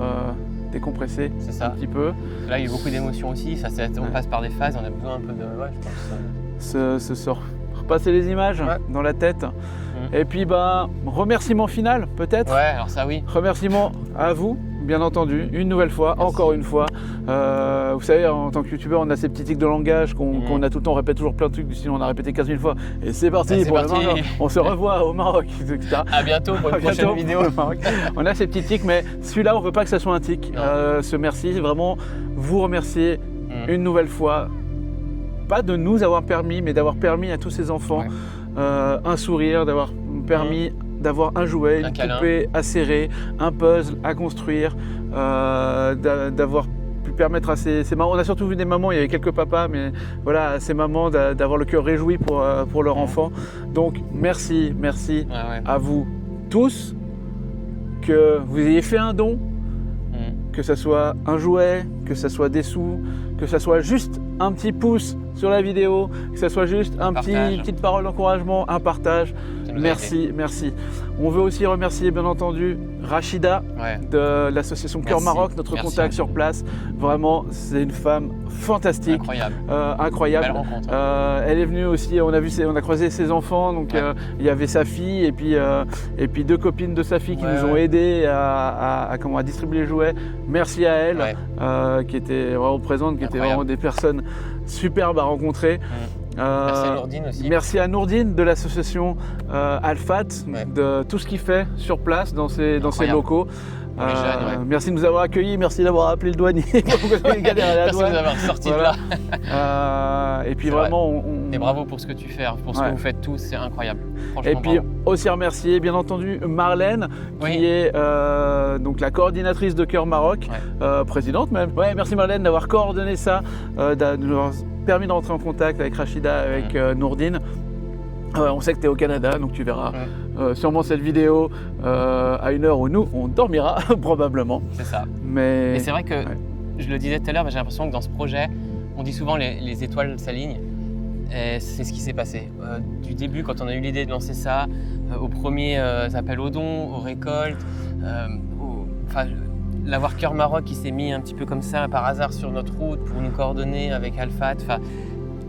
décompresser un petit peu. Là, il y a eu beaucoup d'émotions aussi. On passe par des phases. On a besoin un peu de... je pense. Passer les images dans la tête. Et puis remerciement final peut-être. Ouais, alors ça oui. Remerciement à vous, bien entendu, une nouvelle fois, encore une fois. Vous savez, en tant que youtubeur, on a ces petits tics de langage qu'on a tout le temps, on répète toujours plein de trucs, sinon on a répété 15 000 fois. Et c'est parti pour le Maroc. On se revoit au Maroc, etc. À bientôt pour une prochaine vidéo. On a ces petits tics, mais celui-là, on ne veut pas que ça soit un tic. Ce merci, vraiment, vous remercier une nouvelle fois. Pas de nous avoir permis, mais d'avoir permis à tous ces enfants un sourire, d'avoir permis d'avoir un jouet, une poupée à serrer, un puzzle à construire, d'avoir pu permettre à ces mamans, on a surtout vu des mamans, il y avait quelques papas, mais voilà, à ces mamans d'avoir le cœur réjoui pour leur enfant. Donc merci à vous tous, que vous ayez fait un don, que ça soit un jouet, que ça soit des sous, que ça soit juste un petit pouce sur la vidéo, que ça soit juste une petite parole d'encouragement, un partage. Merci. On veut aussi remercier bien entendu Rachida de l'association Cœur Maroc, notre contact sur place. Vraiment, c'est une femme fantastique, incroyable. Belle rencontre. Elle est venue aussi, on a croisé ses enfants, donc il y avait sa fille et puis deux copines de sa fille qui nous ont aidés à distribuer les jouets. Merci à elle, qui était vraiment présente, qui étaient vraiment des personnes superbes à rencontrer. Merci à Nourdine aussi. Merci à Nourdine de l'association Alfat, de tout ce qu'il fait sur place dans ses locaux. Les jeunes, merci de nous avoir accueillis, merci d'avoir appelé le douanier. Merci de nous avoir sortis de là. Et puis vraiment, Et bravo pour ce que tu fais, pour ce que vous faites tous, c'est incroyable. Et puis aussi remercier bien entendu Marlène, qui est donc la coordinatrice de Cœur Maroc, présidente même. Merci Marlène d'avoir coordonné ça, de nous avoir permis de rentrer en contact avec Rachida, avec Nourdine. On sait que tu es au Canada, donc tu verras sûrement cette vidéo à une heure où nous, on dormira probablement. C'est ça. Mais c'est vrai que, je le disais tout à l'heure, j'ai l'impression que dans ce projet, on dit souvent les étoiles s'alignent. Et c'est ce qui s'est passé. Du début, quand on a eu l'idée de lancer ça, aux premiers appels aux dons, aux récoltes, l'avoir Cœur Maroc qui s'est mis un petit peu comme ça par hasard sur notre route pour nous coordonner avec Alfat.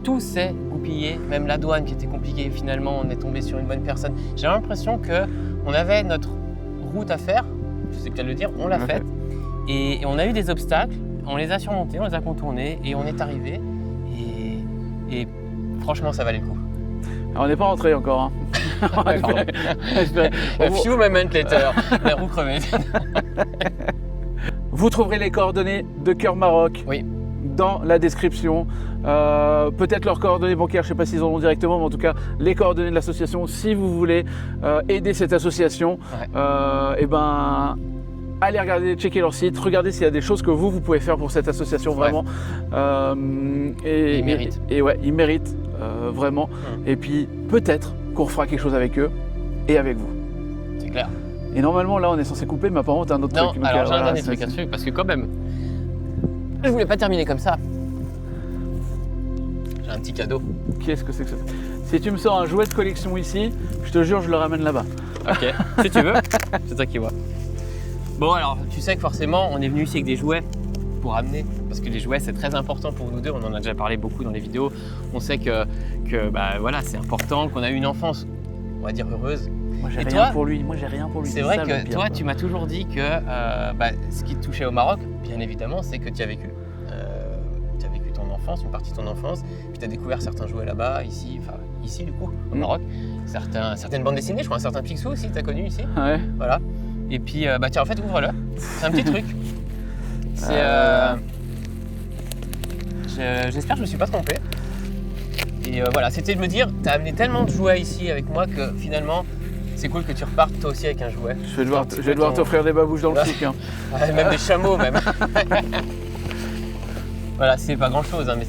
Tout s'est goupillé, même la douane qui était compliquée, finalement on est tombé sur une bonne personne. J'ai l'impression qu'on avait notre route à faire, je sais peut-être le dire, on l'a faite. Et on a eu des obstacles, on les a surmontés, on les a contournés et on est arrivé. Et franchement ça valait le coup. Alors, on n'est pas rentré encore. A few moments later, la roue crevée. Vous trouverez les coordonnées de Cœur Maroc dans la description. Peut-être leurs coordonnées bancaires, je ne sais pas s'ils en ont directement, mais en tout cas les coordonnées de l'association. Si vous voulez aider cette association, allez regarder, checker leur site, regardez s'il y a des choses que vous pouvez faire pour cette association vraiment. Ils méritent. Ils méritent vraiment. Et puis peut-être qu'on fera quelque chose avec eux et avec vous. C'est clair. Et normalement là on est censé couper, mais apparemment t'as un autre truc. Non, alors j'ai un dernier truc à suivre parce que quand même, je voulais pas terminer comme ça. J'ai un petit cadeau. Qu'est-ce que c'est que ça? Si tu me sors un jouet de collection ici, je te jure je le ramène là-bas. Ok, si tu veux, c'est toi qui vois. Bon alors, tu sais que forcément on est venu ici avec des jouets pour amener, parce que les jouets c'est très important pour nous deux, on en a déjà parlé beaucoup dans les vidéos. On sait que voilà, c'est important, qu'on a eu une enfance, on va dire heureuse. Moi j'ai rien pour lui, C'est vrai que toi tu m'as toujours dit que ce qui te touchait au Maroc, bien évidemment, c'est que tu as vécu. Tu as vécu ton enfance, une partie de ton enfance, puis tu as découvert certains jouets là-bas, ici du coup, au Maroc. Certaines bandes dessinées, je crois un certain Picsou aussi, tu as connu ici. Ouais. Voilà. Et puis tiens, en fait ouvre-le, c'est un petit truc. C'est j'espère que je me suis pas trompé. Et voilà, c'était de me dire, tu as amené tellement de jouets ici avec moi que finalement c'est cool que tu repartes toi aussi avec un jouet. Je vais devoir t'offrir des babouches dans le truc. Hein. Même des chameaux même. Voilà, c'est pas grand chose, hein, mais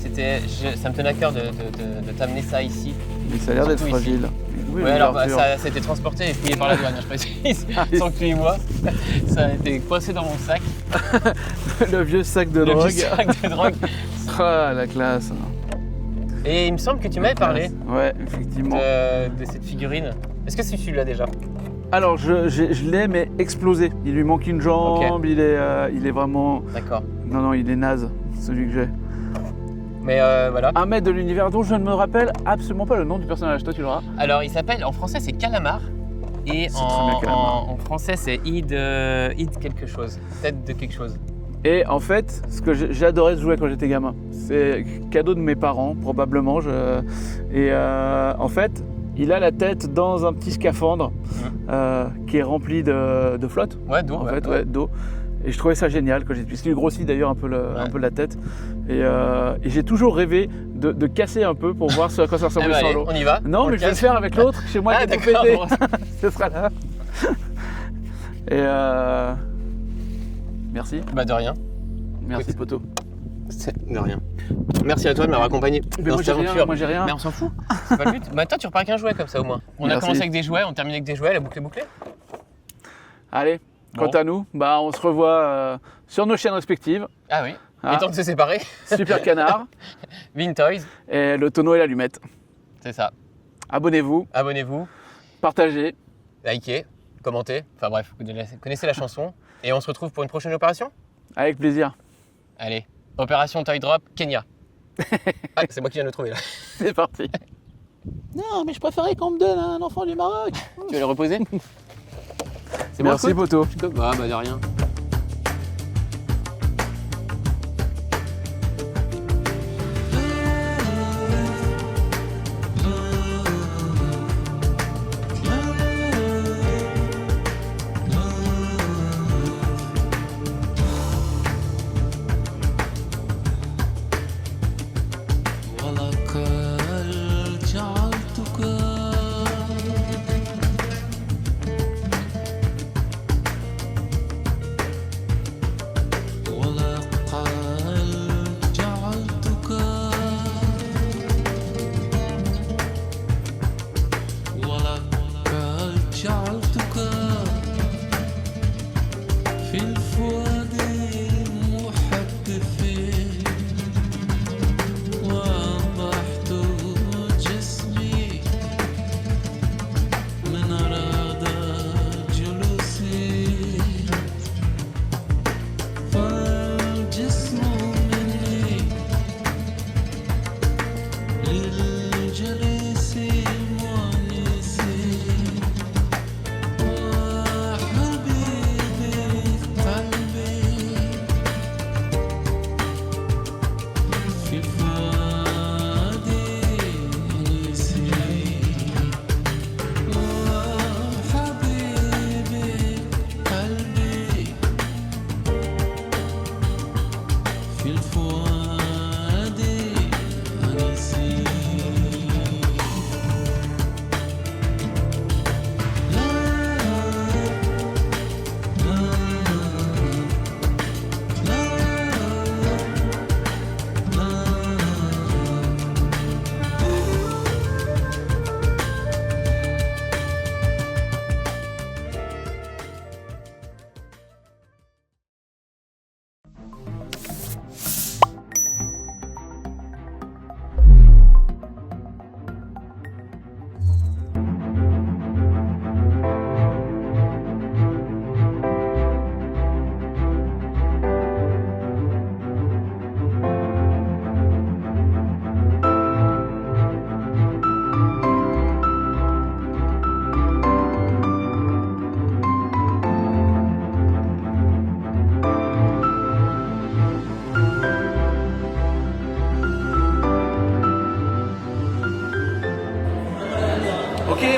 ça me tenait à cœur de t'amener ça ici. Mais ça a l'air d'être fragile. Oui, alors ça a été transporté et fouillé par la douane, je précise, sans que tu y vois. Ça a été coincé dans mon sac. Le vieux sac de drogue. Le vieux sac de drogue. Ah, la classe. Et il me semble que tu m'avais parlé. Ouais, effectivement. De cette figurine. Est-ce que tu l'as déjà? Alors, je l'ai, mais explosé. Il lui manque une jambe, il est vraiment... D'accord. Non, il est naze, celui que j'ai. Mais voilà. Un maître de l'univers dont je ne me rappelle absolument pas le nom du personnage. Toi, tu l'auras? Alors, il s'appelle, en français, c'est Calamar. Et C'est très bien calamar. en français, c'est Id quelque chose. Tête de quelque chose. Et en fait, ce que j'ai adoré ce jouet quand j'étais gamin, c'est cadeau de mes parents, probablement. En fait, il a la tête dans un petit scaphandre qui est rempli de flotte. Ouais, d'eau. En fait, d'eau. Et je trouvais ça génial quand j'étais petit. Il grossit d'ailleurs un peu la tête. Et j'ai toujours rêvé de casser un peu pour voir ce à quoi ça ressemble sans allez, l'eau. on y va. Non, mais je vais le faire avec l'autre chez moi qui est tout d'accord. pété. Bon. Ce sera là. Et merci. Bah de rien. Merci poto. De rien. Merci à toi de m'avoir accompagné Mais dans moi cette j'ai rien, aventure. moi j'ai rien. Mais on s'en fout. C'est pas le but. Bah toi tu repars avec un jouet comme ça au moins. On a Merci. commencé avec des jouets, on termine avec des jouets, la boucle est bouclée. Allez, Bon. quant à nous, bah on se revoit sur nos chaînes respectives. Ah oui. Ah. Et tant de se séparer. Super Canard Vintoys, et le tonneau et l'allumette. c'est ça. Abonnez-vous, Abonnez-vous, partagez. likez, commentez. Enfin bref, vous connaissez la chanson. Et on se retrouve pour une prochaine opération. Avec plaisir. Allez, opération Toy Drop Kenya. Ah, c'est moi qui viens de le trouver là. C'est parti. Non, mais je préférais qu'on me donne un enfant du Maroc. Tu vas le reposer? C'est bon, Merci écoute. poto. Bah de rien.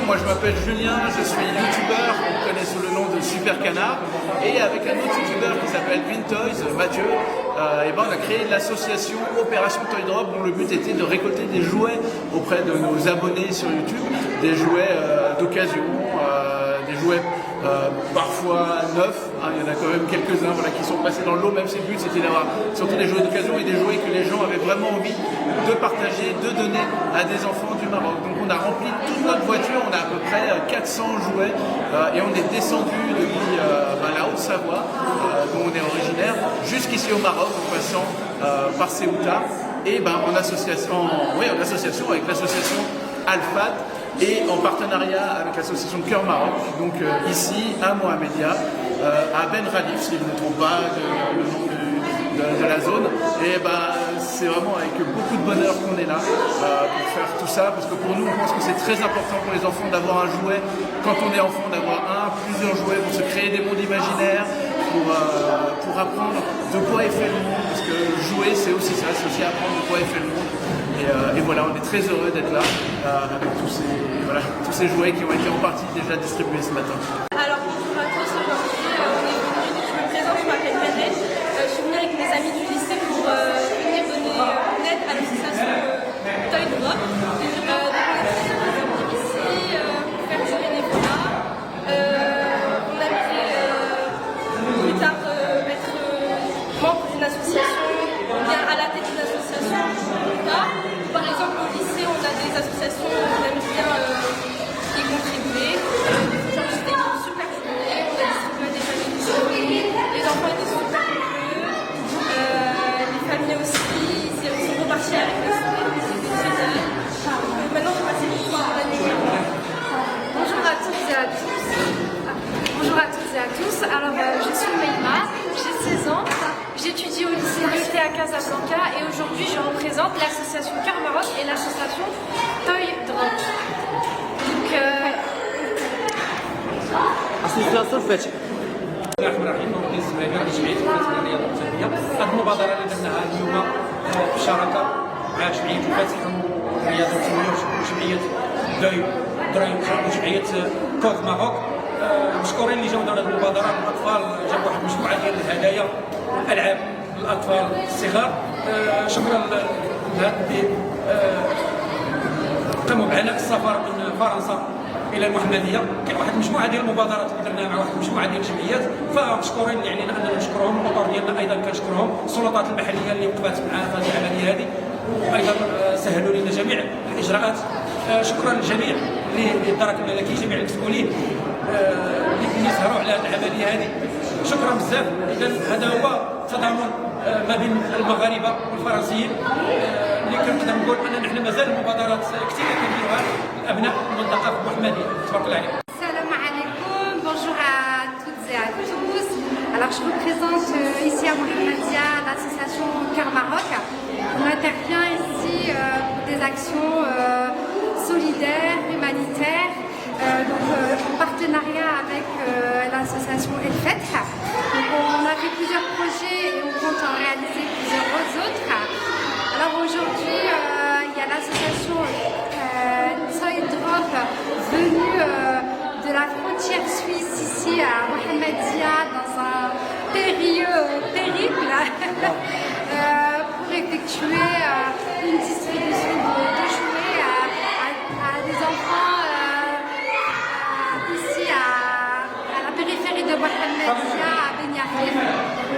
Moi je m'appelle Julien, je suis youtubeur, on me connaît sous le nom de Super Canard, et avec un autre youtubeur qui s'appelle Vintoys, Mathieu, on a créé l'association Opération Toy Drop dont le but était de récolter des jouets auprès de nos abonnés sur YouTube, des jouets d'occasion, des jouets parfois neufs, il y en a quand même quelques-uns qui sont passés dans l'eau, même si le but c'était d'avoir surtout des jouets d'occasion et des jouets que les gens avaient vraiment envie de partager, de donner à des enfants du Maroc. Donc on a rempli toute notre voiture, on a à peu près 400 jouets et on est descendu depuis la Haute-Savoie, dont on est originaire, jusqu'ici au Maroc en passant par Ceuta et en association avec l'association Alfat et en partenariat avec l'association Cœur Maroc, donc ici à Mohamedia, à Ben Khalif, si je ne me trompe pas le nom de la zone. Et c'est vraiment avec beaucoup de bonheur qu'on est là pour faire tout ça, parce que pour nous, on pense que c'est très important pour les enfants d'avoir un jouet, quand on est enfant, d'avoir plusieurs jouets pour se créer des mondes imaginaires, pour apprendre de quoi est fait le monde, parce que jouer, c'est aussi ça, c'est aussi apprendre de quoi est fait le monde. Et voilà, on est très heureux d'être là avec tous ces jouets qui ont été en partie déjà distribués ce matin. Alors bonjour à tous, aujourd'hui je me présente, je m'appelle Mérène, je suis venue avec mes amis du lycée pour venir donner une aide à l'association Toy Drop. Donc on est très heureux de venir ici pour faire du bénévolat. On aimerait plus tard être membre d'une association, bien à la tête d'une association plus tard. Par exemple au lycée on a des associations où on aime bien y contribuer. Genre c'était une super journée, on a distribué des familles, les enfants étaient super heureux, les familles aussi, ils sont repartis avec le sourire, c'était génial. Maintenant je vais passer le soir à la nuit. Bonjour à toutes et à tous. Bonjour à toutes et à tous. Alors je suis Meïma, j'ai 16 ans. J'étudie au lycée Lycée à Casablanca et aujourd'hui je représente l'association Cœur Maroc et l'association Toy Drop. Donc association فاتح. بسم الله الرحمن الرحيم. نودي الزمالة لجمعية الفتح للرياضة والتربية. هذه المبادرة اللي درناها اليوم بالشراكة مع جمعية الفتح للرياضة والتربية وجمعية درايم وجمعية كوك ماروك. مشكورين اللي جاو داروا هذه المبادرة. الأطفال جابوا واحد المجموعة ديال الهدايا والألعاب للأطفال الصغار. شكرا لهذا الدين. قاموا بعناء السفر من فرنسا الى المحمديه. كاين واحد المجموعه ديال المبادرات اللي درنا مع واحد المجموعه ديال الجمعيات، فمشكورين اللي علينا اننا نشكرهم. المطار ديالنا ايضا كنشكرهم، السلطات المحليه اللي وقفات معنا في هذه العمليه هذه وايضا سهلوا لنا جميع الاجراءات. شكرا للجميع للدرك الملكي، جميع المسؤولين اللي سهروا على هذه العمليه هذه. شكرا بزاف. اذا هذا هو تضامن ما بين المغاربه والفرنسيين اللي كنقدر نقول ان نحن مازال المبادرات كثيره كنديروها لابناء المنطقه المحمديه. تبارك الله عليكم. Salam alaikum, bonjour à toutes et à tous. Alors je représente ici à Mohamedia l'association Cœur Maroc. On intervient ici pour des actions solidaires, humanitaires, en partenariat avec l'association El Fetch. Donc on a fait plusieurs projets et on compte en réaliser plusieurs autres. Alors aujourd'hui il y a l'association Toy Drop venue de la frontière suisse ici à Mohamedia dans un périple pour effectuer une distribution de jouets à des enfants ici à la périphérie de Mohamedia à Benyarif.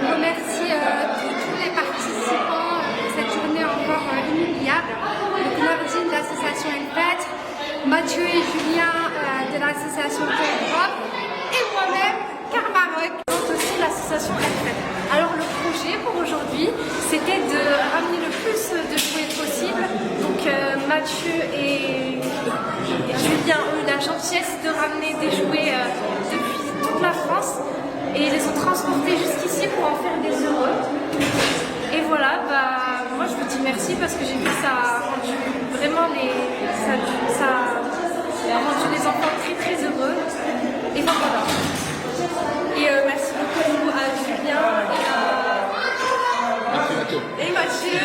On remercie tous les participants de cette journée encore inoubliable. Donc Nordine de l'association El Fetch, Mathieu et Julien de l'association Toy Drop et moi-même, Cœur Maroc, aussi l'association El Fetch. Alors le projet pour aujourd'hui, c'était de ramener le plus de jouets possible. Donc Mathieu et Julien ont eu la gentillesse de ramener des jouets depuis toute la France et ils les ont transportés jusqu'ici pour en faire des heureux. Et voilà, moi je vous dis merci parce que j'ai vu ça a rendu vraiment ça a rendu les enfants très très heureux. Et voilà. Et merci beaucoup à Julien et Mathieu